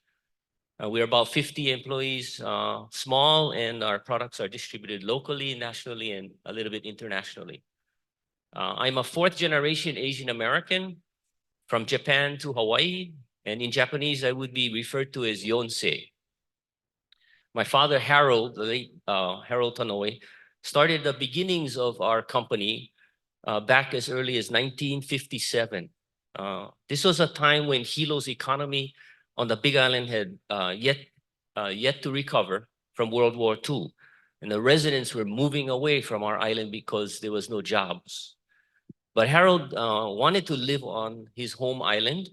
We're about 50 employees, small, and our products are distributed locally, nationally, and a little bit internationally. I'm a fourth generation Asian American from Japan to Hawaii, and in Japanese, I would be referred to as Yonsei. My father, Harold, the late Harold Tanoe, started the beginnings of our company back as early as 1957. This was a time when Hilo's economy on the Big Island had yet to recover from World War II. And the residents were moving away from our island because there was no jobs. But Harold wanted to live on his home island.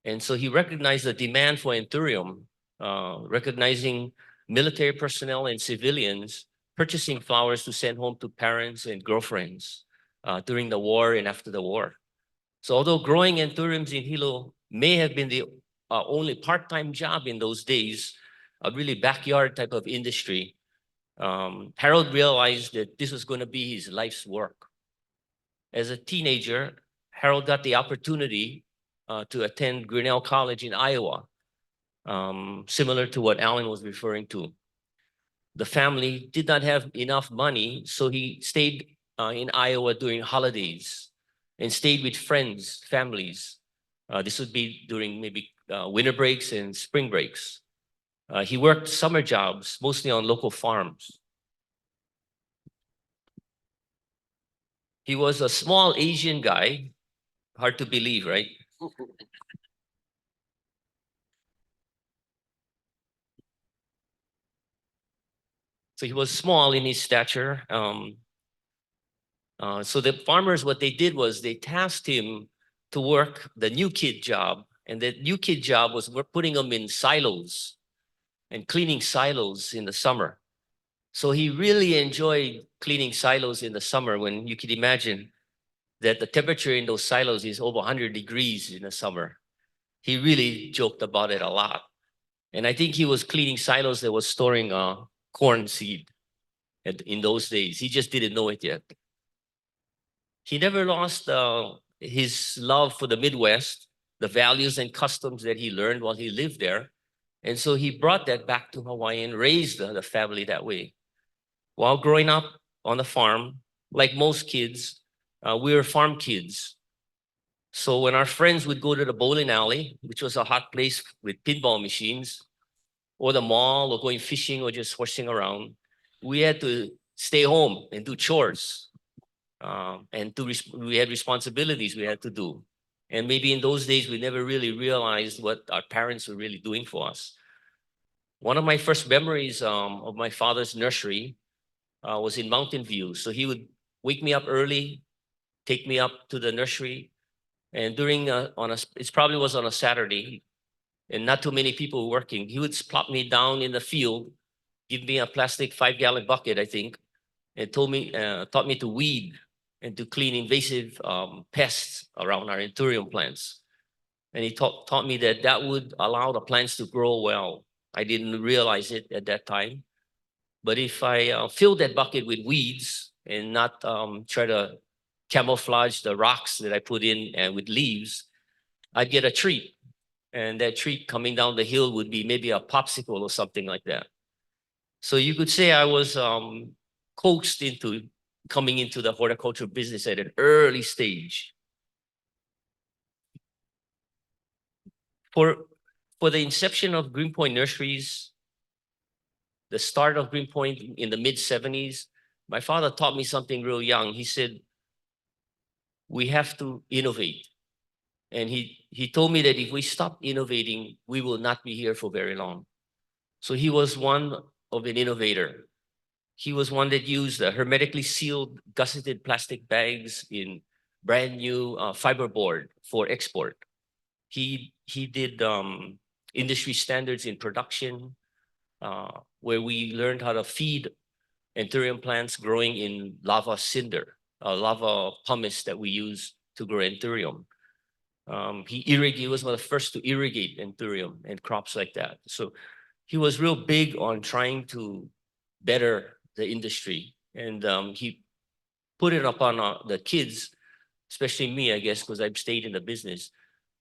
And so he recognized the demand for anthurium, recognizing military personnel and civilians purchasing flowers to send home to parents and girlfriends during the war and after the war. So although growing anthuriums in Hilo may have been the only part-time job in those days, a really backyard type of industry, Harold realized that this was going to be his life's work. As a teenager, Harold got the opportunity to attend Grinnell College in Iowa, similar to what Alan was referring to. The family did not have enough money, so he stayed in Iowa during holidays and stayed with friends, families. This would be during maybe winter breaks and spring breaks. He worked summer jobs, mostly on local farms. He was a small Asian guy, hard to believe, right? So he was small in his stature. So the farmers, what they did was they tasked him to work the new kid job. And that new kid job was we're putting them in silos and cleaning silos in the summer. So he really enjoyed cleaning silos in the summer when you could imagine that the temperature in those silos is over 100 degrees in the summer. He really joked about it a lot. And I think he was cleaning silos that was storing corn seed in those days. He just didn't know it yet. He never lost his love for the Midwest, the values and customs that he learned while he lived there. And so he brought that back to Hawaii and raised the family that way. While growing up on the farm, like most kids, we were farm kids. So when our friends would go to the bowling alley, which was a hot place with pinball machines, or the mall, or going fishing, or just horsing around, we had to stay home and do chores. And we had responsibilities we had to do. And maybe in those days, we never really realized what our parents were really doing for us. One of my first memories of my father's nursery was in Mountain View. So he would wake me up early, take me up to the nursery. And during, it probably was on a Saturday, and not too many people were working, he would plop me down in the field, give me a plastic 5-gallon bucket, I think, and taught me to weed and to clean invasive pests around our anthurium plants. And he taught me that that would allow the plants to grow well. I didn't realize it at that time. But if I fill that bucket with weeds and not try to camouflage the rocks that I put in and with leaves, I'd get a treat. And that treat coming down the hill would be maybe a popsicle or something like that. So you could say I was coaxed into coming into the horticulture business at an early stage. For the inception of Greenpoint Nurseries, the start of Greenpoint in the mid-70s, my father taught me something real young. He said, we have to innovate. And he told me that if we stop innovating, we will not be here for very long. So he was one of an innovator. He was one that used hermetically sealed gusseted plastic bags in brand new fiberboard for export. He did industry standards in production, where we learned how to feed anthurium plants growing in lava cinder, lava pumice that we use to grow anthurium. He was one of the first to irrigate anthurium and crops like that. So he was real big on trying to better the industry. And he put it upon the kids, especially me, I guess, because I've stayed in the business.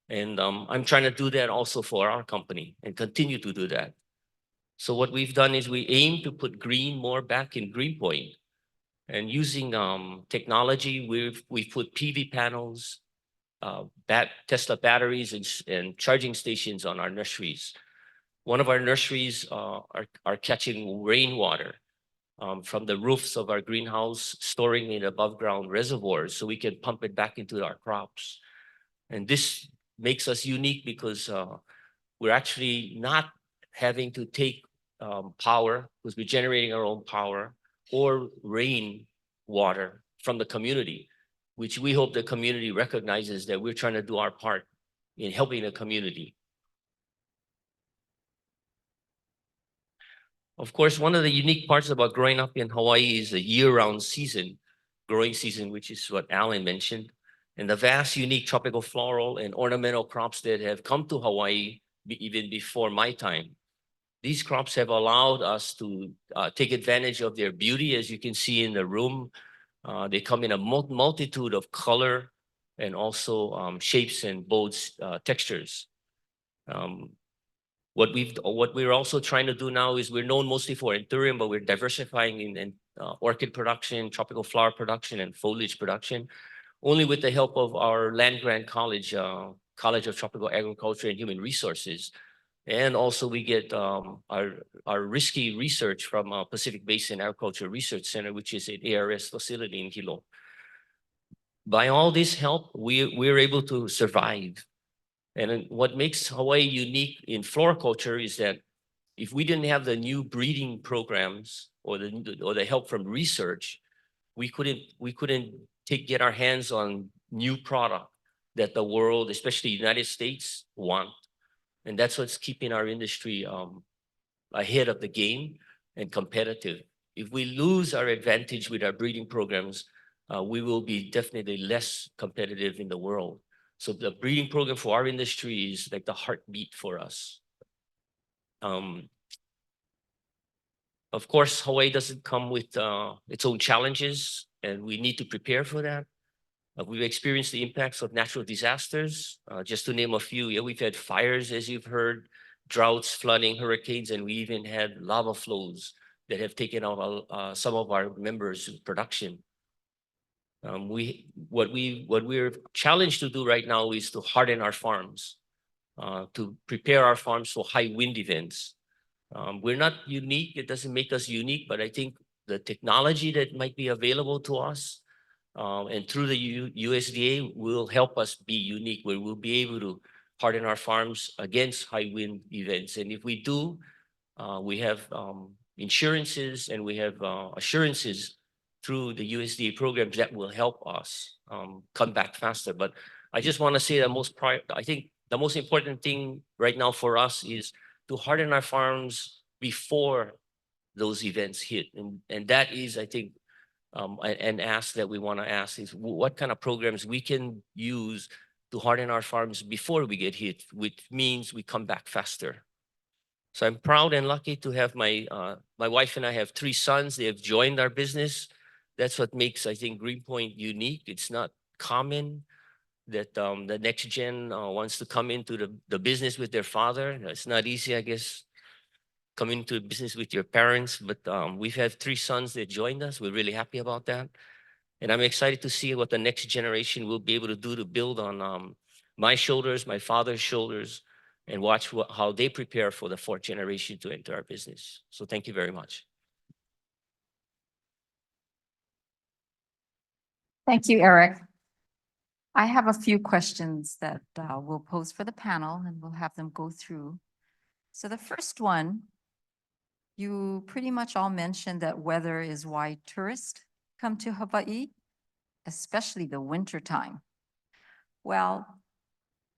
And I'm trying to do that also for our company and continue to do that. So what we've done is we aim to put green more back in Greenpoint. And using technology, we've put PV panels, Tesla batteries and charging stations on our nurseries. One of our nurseries are catching rainwater from the roofs of our greenhouse, storing in above ground reservoirs so we can pump it back into our crops. And this makes us unique because we're actually not having to take power, because we're generating our own power, or rain water from the community, which we hope the community recognizes that we're trying to do our part in helping the community. Of course, one of the unique parts about growing up in Hawaii is the year-round season, growing season, which is what Alan mentioned, and the vast, unique tropical floral and ornamental crops that have come to Hawaii even before my time. These crops have allowed us to take advantage of their beauty, as you can see in the room. They come in a multitude of color and also shapes and bold textures. What we're also trying to do now is we're known mostly for anthurium, but we're diversifying in orchid production, tropical flower production, and foliage production, only with the help of our land-grant college, College of Tropical Agriculture and Human Resources. And also we get our risky research from Pacific Basin Agriculture Research Center, which is an ARS facility in Hilo. By all this help, we're able to survive. And what makes Hawaii unique in floriculture is that if we didn't have the new breeding programs or the help from research, we couldn't get our hands on new product that the world, especially the United States, want. And that's what's keeping our industry ahead of the game and competitive. If we lose our advantage with our breeding programs, we will be definitely less competitive in the world. So the breeding program for our industry is like the heartbeat for us. Of course, Hawaii doesn't come with its own challenges, and we need to prepare for that. We've experienced the impacts of natural disasters. Just to name a few, yeah, we've had fires, as you've heard, droughts, flooding, hurricanes, and we even had lava flows that have taken out some of our members' production. What we're challenged to do right now is to harden our farms, to prepare our farms for high wind events. We're not unique. It doesn't make us unique, but I think the technology that might be available to us and through the USDA will help us be unique, where we'll be able to harden our farms against high wind events. And if we do, we have insurances and we have assurances through the USDA programs that will help us come back faster. But I just want to say that I think the most important thing right now for us is to harden our farms before those events hit. And that is, I think, an ask that we want to ask is what kind of programs we can use to harden our farms before we get hit, which means we come back faster. So I'm proud and lucky to have my wife and I have 3 sons. They have joined our business. That's what makes, I think, Greenpoint unique. It's not common that the next gen wants to come into the business with their father. It's not easy, I guess, come into business with your parents, but we've had 3 sons that joined us. We're really happy about that. And I'm excited to see what the next generation will be able to do to build on my shoulders, my father's shoulders, and watch how they prepare for the 4th generation to enter our business. So thank you very much. Thank you, Eric. I have a few questions that we'll pose for the panel and we'll have them go through. So the first one, you pretty much all mentioned that weather is why tourists come to Hawaii, especially the winter time. Well,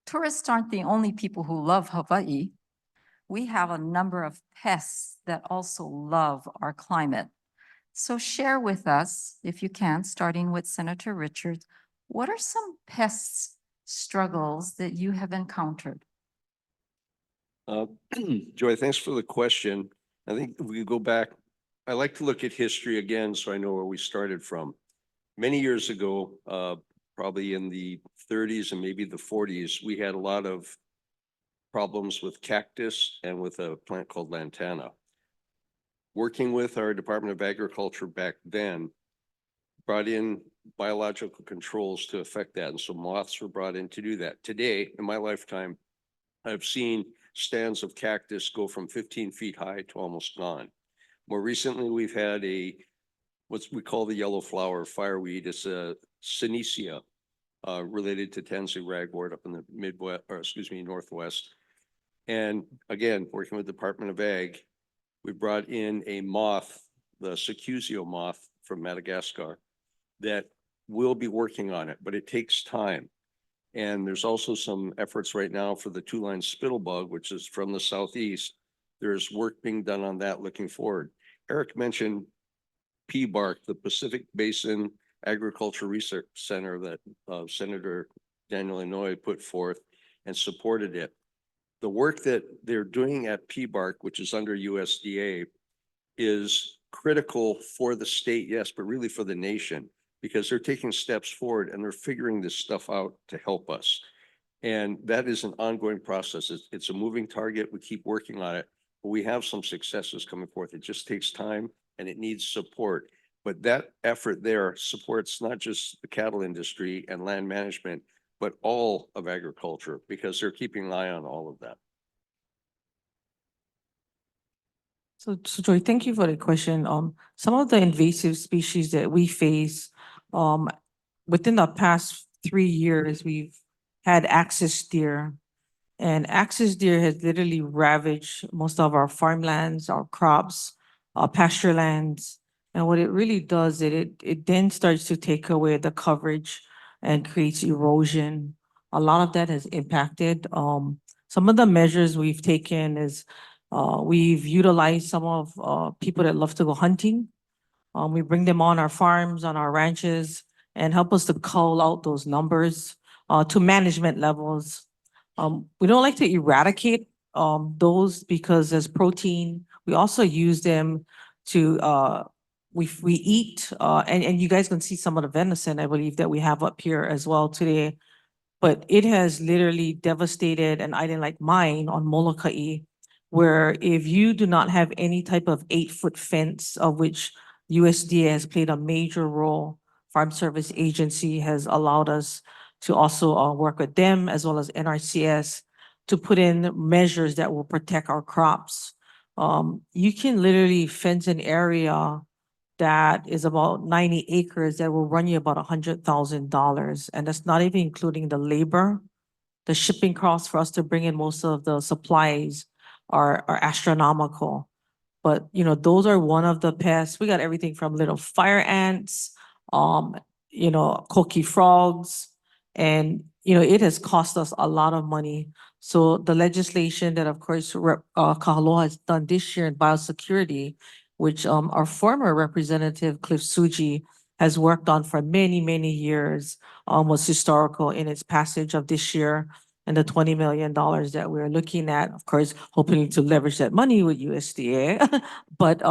tourists aren't the only people who love Hawaii. We have a number of pests that also love our climate. So share with us, if you can, starting with Senator Richards, what are some pests struggles that you have encountered? Joy, thanks for the question. I think if we go back, I like to look at history again so I know where we started from. Many years ago, probably in the 30s and maybe the 40s, we had a lot of problems with cactus and with a plant called lantana. Working with our Department of Agriculture back then, brought in biological controls to affect that. And so moths were brought in to do that. Today, in my lifetime, I've seen stands of cactus go from 15 feet high to almost gone. More recently, we've had what we call the yellow flower fireweed. It's a Senecio related to tansy ragwort up in the Northwest. And again, working with the Department of Ag, we brought in a moth, the Secusio moth from Madagascar, that will be working on it, but it takes time. And there's also some efforts right now for the 2-line spittlebug, which is from the Southeast. There's work being done on that looking forward. Eric mentioned PBARC, the Pacific Basin Agriculture Research Center that Senator Daniel Inouye put forth and supported it. The work that they're doing at PBARC, which is under USDA, is critical for the state, yes, but really for the nation, because they're taking steps forward and they're figuring this stuff out to help us. And that is an ongoing process. It's a moving target. We keep working on it, but we have some successes coming forth. It just takes time and it needs support. But that effort there supports not just the cattle industry and land management, but all of agriculture, because they're keeping an eye on all of that. So Joy, thank you for the question. Some of the invasive species that we face, within the past 3 years, we've had axis deer, and axis deer has literally ravaged most of our farmlands, our crops, our pasture lands. And what it really does, it then starts to take away the coverage and creates erosion. A lot of that has impacted. Some of the measures we've taken is we've utilized some of people that love to go hunting. We bring them on our farms, on our ranches, and help us to cull out those numbers to management levels. We don't like to eradicate those because as protein, we also use them to we eat and you guys can see some of the venison, I believe, that we have up here as well today. But it has literally devastated an island like mine on Molokai, where if you do not have any type of 8-foot fence, of which USDA has played a major role, Farm Service Agency has allowed us to also work with them as well as NRCS to put in measures that will protect our crops. You can literally fence an area that is about 90 acres that will run you about $100,000. And that's not even including the labor, the shipping costs for us to bring in most of the supplies are astronomical. But, you know, those are one of the pests. We got everything from little fire ants, you know, coqui frogs, and, you know, it has cost us a lot of money. So the legislation that, of course, Kahaloa has done this year in biosecurity, which our former representative Cliff Suji has worked on for many, many years, was historical in its passage of this year. And the $20 million that we're looking at, of course, hoping to leverage that money with USDA. But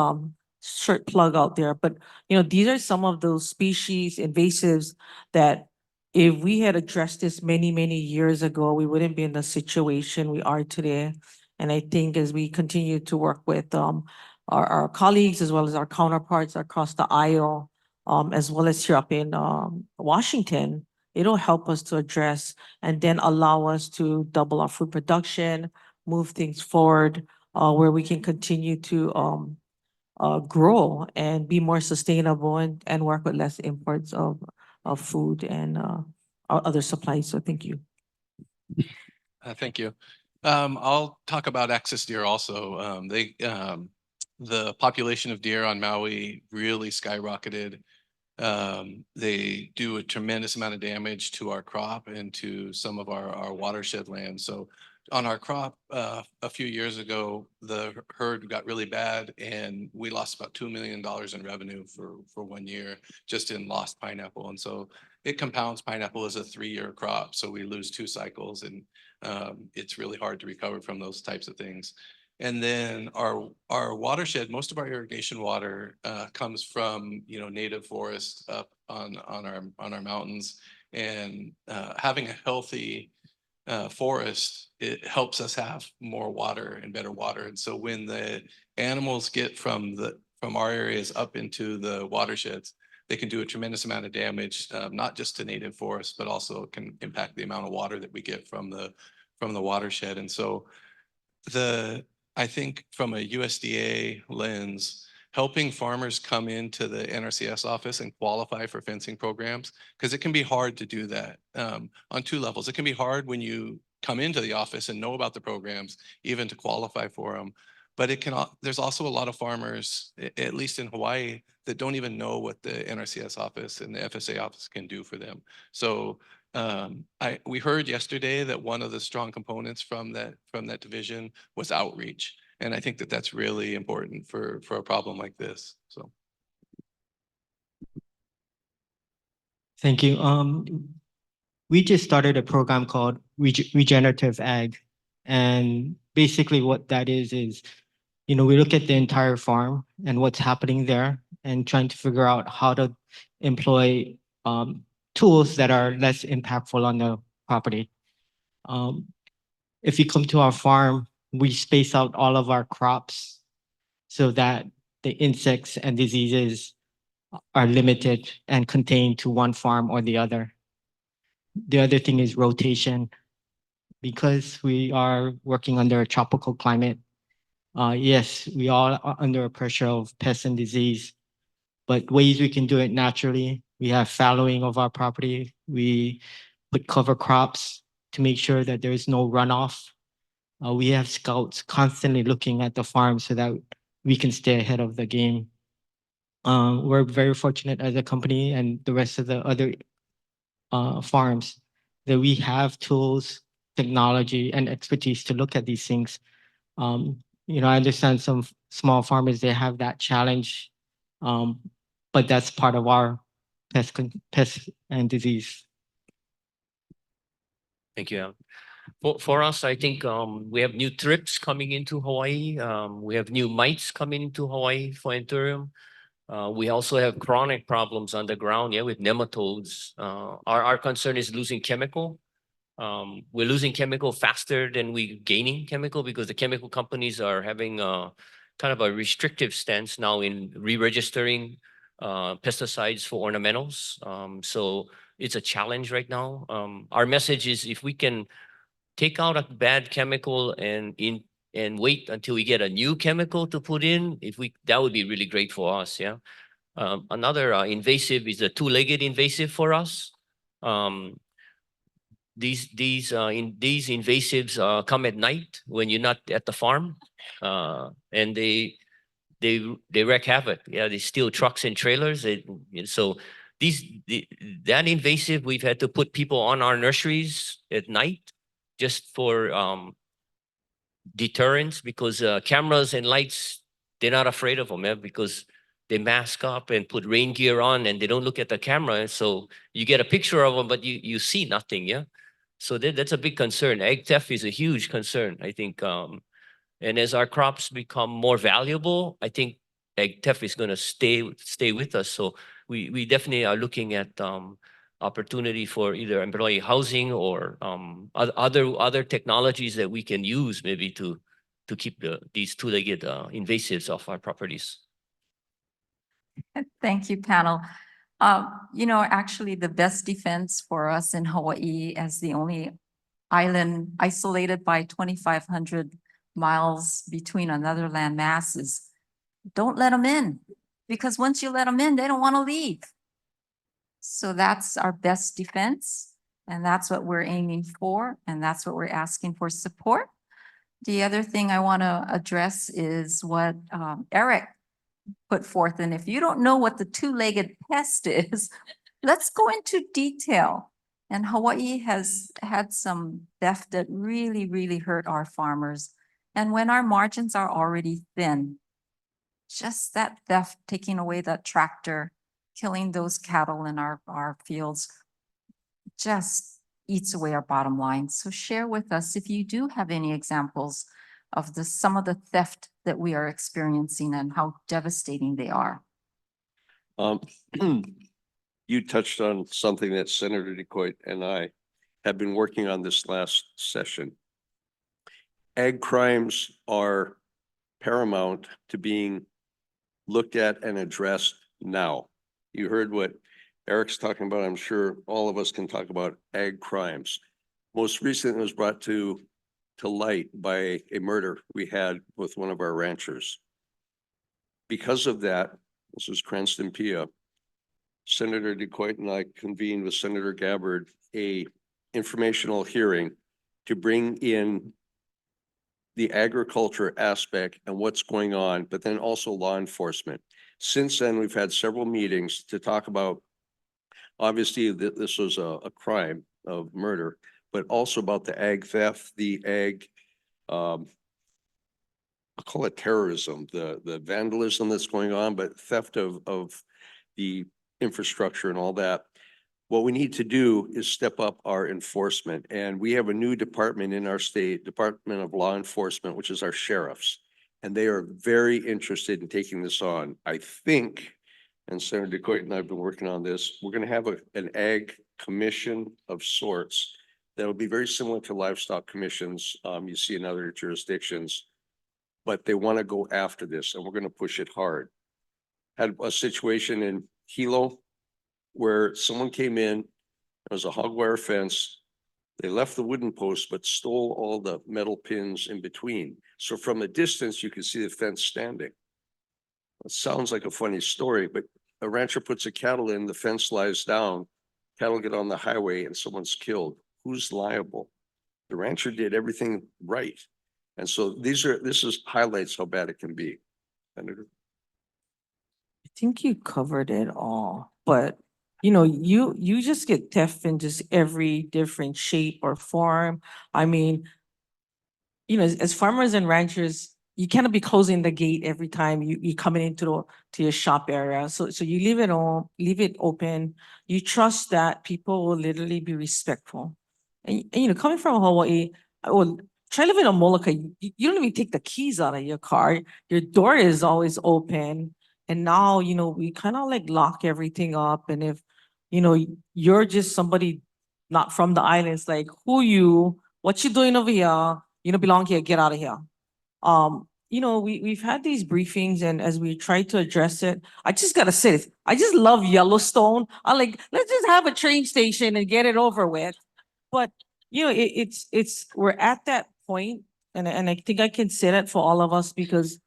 short plug out there. But these are some of those species, invasives, that if we had addressed this many, many years ago, we wouldn't be in the situation we are today. And I think as we continue to work with our colleagues as well as our counterparts across the aisle, as well as here up in Washington, it'll help us to address and then allow us to double our food production, move things forward, where we can continue to grow and be more sustainable and work with less imports of food and other supplies. So thank you. Thank you. I'll talk about axis deer also. The population of deer on Maui really skyrocketed. They do a tremendous amount of damage to our crop and to some of our watershed land. So on our crop, a few years ago, the herd got really bad and we lost about $2 million in revenue for 1 year just in lost pineapple. And so it compounds. Pineapple is a 3-year crop, so we lose 2 cycles, and it's really hard to recover from those types of things. And then our watershed, most of our irrigation water comes from native forests up on our mountains, and having a healthy forest, it helps us have more water and better water. And so when the animals get from our areas up into the watersheds, they can do a tremendous amount of damage, not just to native forests, but also can impact the amount of water that we get from the watershed. And so I think from a USDA lens, helping farmers come into the NRCS office and qualify for fencing programs, because it can be hard to do that on 2 levels. It can be hard when you come into the office and know about the programs, even to qualify for them. But there's also a lot of farmers, at least in Hawaii, that don't even know what the NRCS office and the FSA office can do for them. So we heard yesterday that one of the strong components from that division was outreach. And I think that that's really important for a problem like this. So. Thank you. We just started a program called Regenerative Ag. And basically what that is, we look at the entire farm and what's happening there and trying to figure out how to employ tools that are less impactful on the property. If you come to our farm, we space out all of our crops so that the insects and diseases are limited and contained to one farm or the other. The other thing is rotation. Because we are working under a tropical climate, yes, we are under a pressure of pests and disease, but ways we can do it naturally. We have fallowing of our property. We put cover crops to make sure that there is no runoff. We have scouts constantly looking at the farm so that we can stay ahead of the game. We're very fortunate as a company and the rest of the other farms that we have tools, technology, and expertise to look at these things. I understand some small farmers, they have that challenge, but that's part of our pest and disease. Thank you, Alan. For us, I think we have new trips coming into Hawaii. We have new mites coming into Hawaii for Anthurium. We also have chronic problems on the ground, with nematodes. Our concern is losing chemical. We're losing chemical faster than we're gaining chemical because the chemical companies are having kind of a restrictive stance now in re-registering pesticides for ornamentals. So it's a challenge right now. Our message is if we can take out a bad chemical and wait until we get a new chemical to put in, that would be really great for us. Another invasive is a 2-legged invasive for us. These invasives come at night when you're not at the farm, and they wreak havoc. They steal trucks and trailers. So that invasive, we've had to put people on our nurseries at night just for deterrence, because cameras and lights, they're not afraid of them, because they mask up and put rain gear on and they don't look at the camera. So you get a picture of them, but you see nothing, yeah? So that's a big concern. Egg theft is a huge concern, I think. And as our crops become more valuable, I think egg theft is going to stay with us. So we definitely are looking at opportunity for either employee housing or other technologies that we can use maybe to keep these two-legged invasives off our properties. Thank you, panel. Actually, the best defense for us in Hawaii as the only island isolated by 2,500 miles between another landmass is don't let them in. Because once you let them in, they don't want to leave. So that's our best defense. And that's what we're aiming for. And that's what we're asking for support. The other thing I want to address is what Eric put forth. And if you don't know what the two-legged pest is, let's go into detail. And Hawaii has had some theft that really, really hurt our farmers. And when our margins are already thin, just that theft, taking away that tractor, killing those cattle in our fields, just eats away our bottom line. So share with us if you do have any examples of some of the theft that we are experiencing and how devastating they are. You touched on something that Senator DeCoit and I have been working on this last session. Ag crimes are paramount to being looked at and addressed now. You heard what Eric's talking about. I'm sure all of us can talk about ag crimes. Most recently, it was brought to light by a murder we had with one of our ranchers. Because of that, this was Cranston Pia, Senator DeCoit and I convened with Senator Gabbard a informational hearing to bring in the agriculture aspect and what's going on, but then also law enforcement. Since then, we've had several meetings to talk about, obviously, this was a crime of murder, but also about the ag theft, the ag, I'll call it terrorism, the vandalism that's going on, but theft of the infrastructure and all that. What we need to do is step up our enforcement. And we have a new department in our state, Department of Law Enforcement, which is our sheriffs. And they are very interested in taking this on. I think, and Senator DeCoit and I have been working on this, we're going to have an ag commission of sorts that will be very similar to livestock commissions you see in other jurisdictions, but they want to go after this and we're going to push it hard. Had a situation in Hilo where someone came in, there was a hog wire fence. They left the wooden post, but stole all the metal pins in between. So from a distance, you can see the fence standing. It sounds like a funny story, but a rancher puts a cattle in, the fence lies down, cattle get on the highway and someone's killed. Who's liable? The rancher did everything right. And so this is highlights how bad it can be. Senator? I think you covered it all, but you just get theft in just every different shape or form. I mean, as farmers and ranchers, you cannot be closing the gate every time you coming into your shop area. So you leave it open. You trust that people will literally be respectful. And coming from Hawaii, well, try living in Molokai, you don't even take the keys out of your car. Your door is always open. And now, we kind of like lock everything up. And if, you're just somebody not from the island, it's like, who you, what you doing over here? You don't belong here, get out of here. We've had these briefings and as we try to address it, I just gotta say this, I just love Yellowstone. I'm like, let's just have a train station and get it over with. But, we're at that point, and I think I can say that for all of us because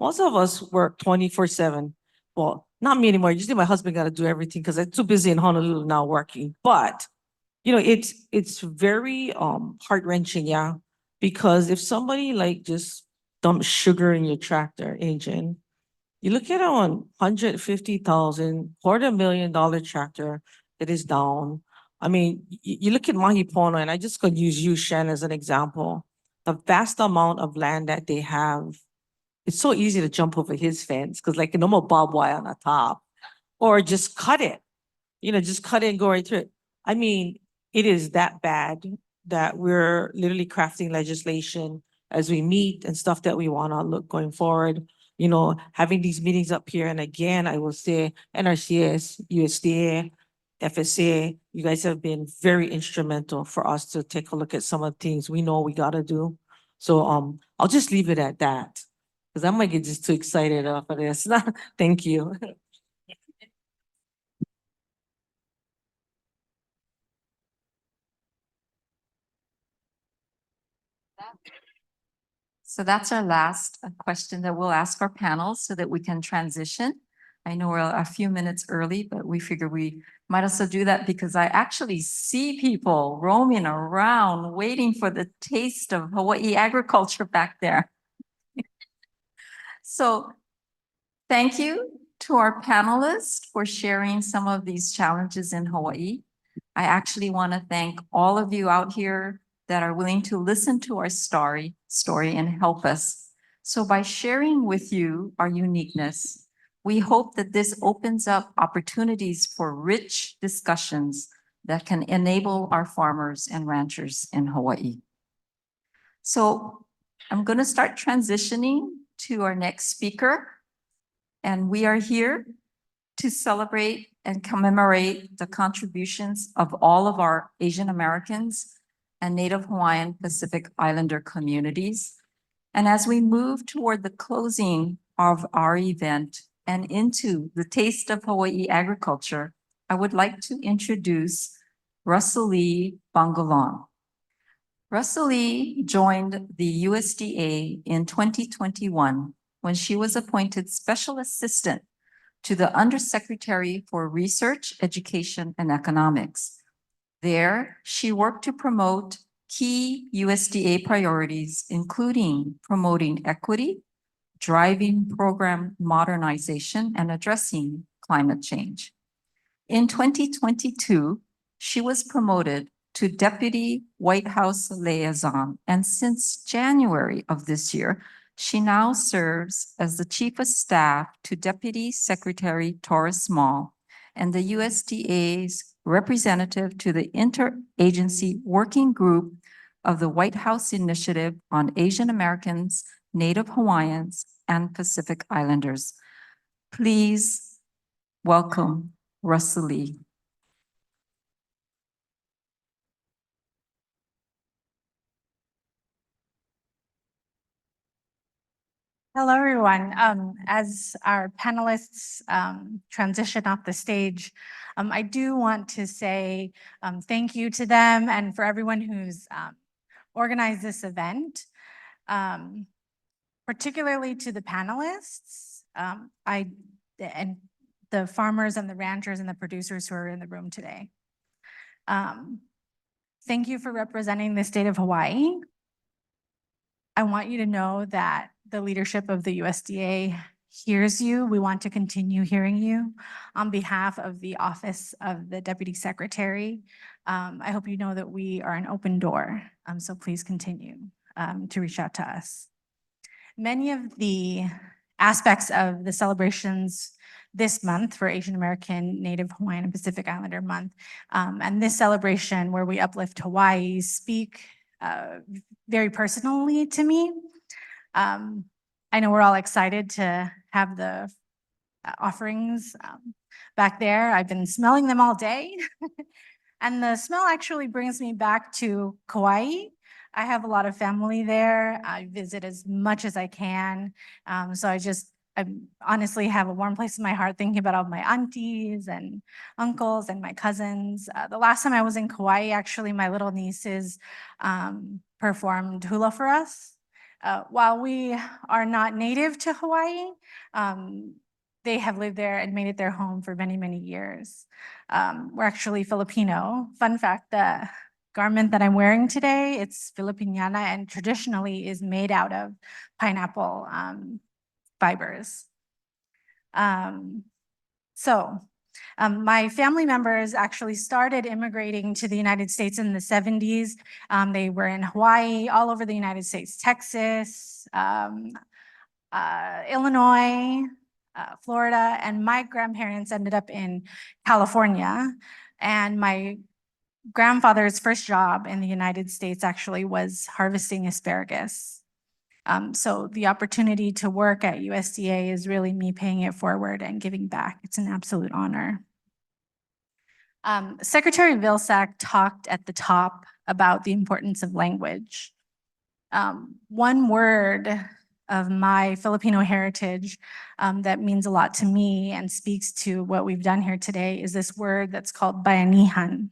most of us work 24/7. Well, not me anymore. Usually my husband got to do everything because I'm too busy in Honolulu now working. But, it's very heart-wrenching, yeah. Because if somebody like just dumps sugar in your tractor engine, you look at it on $150,000, $250,000 tractor that is down. I mean, you look at Mahi Pono, and I just could use Yushan as an example. The vast amount of land that they have, it's so easy to jump over his fence because like no more barbed wire on the top, or just cut it, just cut it and go right through it. I mean, it is that bad that we're literally crafting legislation as we meet and stuff that we want to look going forward, having these meetings up here. And again, I will say NRCS, USDA, FSA, you guys have been very instrumental for us to take a look at some of the things we know we gotta do. So I'll just leave it at that because I might get just too excited off of this. Thank you. So that's our last question that we'll ask our panel so that we can transition. I know we're a few minutes early, but we figure we might also do that because I actually see people roaming around waiting for the taste of Hawaii agriculture back there. So thank you to our panelists for sharing some of these challenges in Hawaii. I actually want to thank all of you out here that are willing to listen to our story and help us. So by sharing with you our uniqueness, we hope that this opens up opportunities for rich discussions that can enable our farmers and ranchers in Hawaii. So I'm going to start transitioning to our next speaker, and we are here to celebrate and commemorate the contributions of all of our Asian Americans and Native Hawaiian Pacific Islander communities. And as we move toward the closing of our event and into the Taste of Hawaii Agriculture, I would like to introduce Russell Lee Bangolong. Russell Lee joined the USDA in 2021 when she was appointed Special Assistant to the Undersecretary for Research, Education, and Economics. There, she worked to promote key USDA priorities, including promoting equity, driving program modernization, and addressing climate change. In 2022, she was promoted to Deputy White House Liaison, and since January of this year, she now serves as the Chief of Staff to Deputy Secretary Taurus Small and the USDA's representative to the Interagency Working Group of the White House Initiative on Asian Americans, Native Hawaiians, and Pacific Islanders. Please welcome Russell Lee. Hello, everyone. As our panelists transition off the stage, I do want to say thank you to them and for everyone who's organized this event, particularly to the panelists, and the farmers and the ranchers and the producers who are in the room today. Thank you for representing the state of Hawaii. I want you to know that the leadership of the USDA hears you. We want to continue hearing you. On behalf of the Office of the Deputy Secretary, I hope you know that we are an open door, so please continue to reach out to us. Many of the aspects of the celebrations this month for Asian American, Native Hawaiian, and Pacific Islander Month, and this celebration where we uplift Hawaii speak very personally to me. I know we're all excited to have the offerings back there. I've been smelling them all day. And the smell actually brings me back to Kauai. I have a lot of family there. I visit as much as I can. So I honestly have a warm place in my heart thinking about all my aunties and uncles and my cousins. The last time I was in Kauai, actually, my little nieces performed hula for us. While we are not native to Hawaii, they have lived there and made it their home for many, many years. We're actually Filipino. Fun fact, the garment that I'm wearing today, it's Filipiniana and traditionally is made out of pineapple fibers. My family members actually started immigrating to the United States in the 70s. They were in Hawaii, all over the United States, Texas, Illinois, Florida, and my grandparents ended up in California. And my grandfather's first job in the United States actually was harvesting asparagus. So the opportunity to work at USDA is really me paying it forward and giving back. It's an absolute honor. Secretary Vilsack talked at the top about the importance of language. One word of my Filipino heritage that means a lot to me and speaks to what we've done here today is this word that's called bayanihan.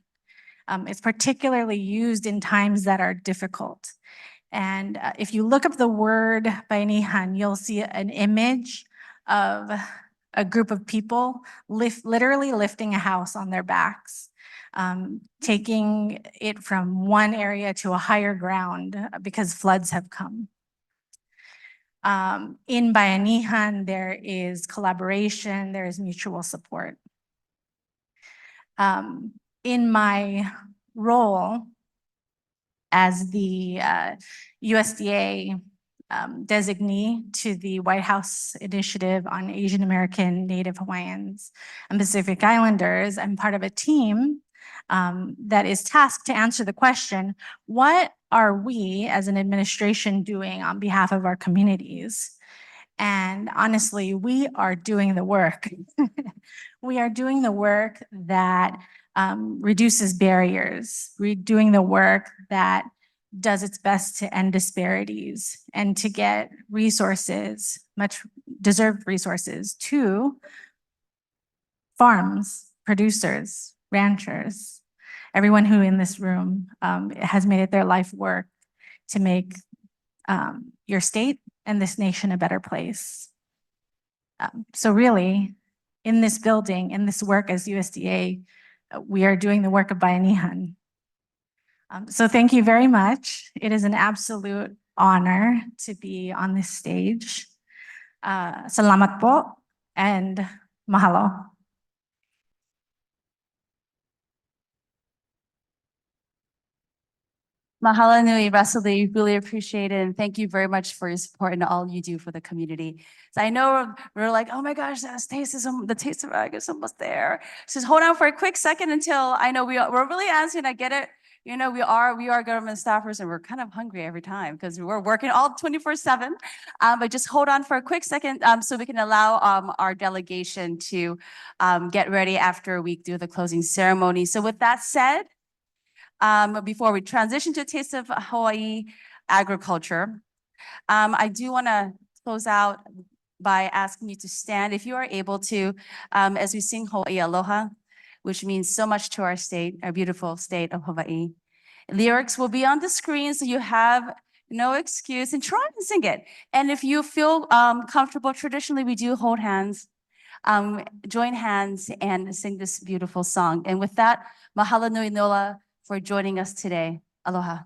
It's particularly used in times that are difficult. And if you look up the word bayanihan, you'll see an image of a group of people literally lifting a house on their backs, taking it from one area to a higher ground because floods have come. In bayanihan, there is collaboration, there is mutual support. In my role as the USDA designee to the White House Initiative on Asian American, Native Hawaiians, and Pacific Islanders, I'm part of a team that is tasked to answer the question, what are we as an administration doing on behalf of our communities? And honestly, we are doing the work. We are doing the work that reduces barriers. We're doing the work that does its best to end disparities and to get resources, much deserved resources, to farms, producers, ranchers, everyone who in this room has made it their life work to make your state and this nation a better place. So really, in this building, in this work as USDA, we are doing the work of bayanihan. So thank you very much. It is an absolute honor to be on this stage. Salamat po and mahalo. Mahalo nui, Wesley. Really appreciate it. And thank you very much for your support and all you do for the community. So I know we're like, oh my gosh, the taste of egg is almost there. So just hold on for a quick second until I know we're really asking, I get it. You know, we are government staffers and we're kind of hungry every time because we're working all 24/7. But just hold on for a quick second so we can allow our delegation to get ready after we do the closing ceremony. So with that said, before we transition to Taste of Hawaii Agriculture, I do want to close out by asking you to stand if you are able to as we sing Hawaii Aloha, which means so much to our state, our beautiful state of Hawaii. Lyrics will be on the screen, so you have no excuse, and try and sing it. And if you feel comfortable, traditionally we do hold hands, join hands and sing this beautiful song. And with that, mahalo nui nola for joining us today. Aloha.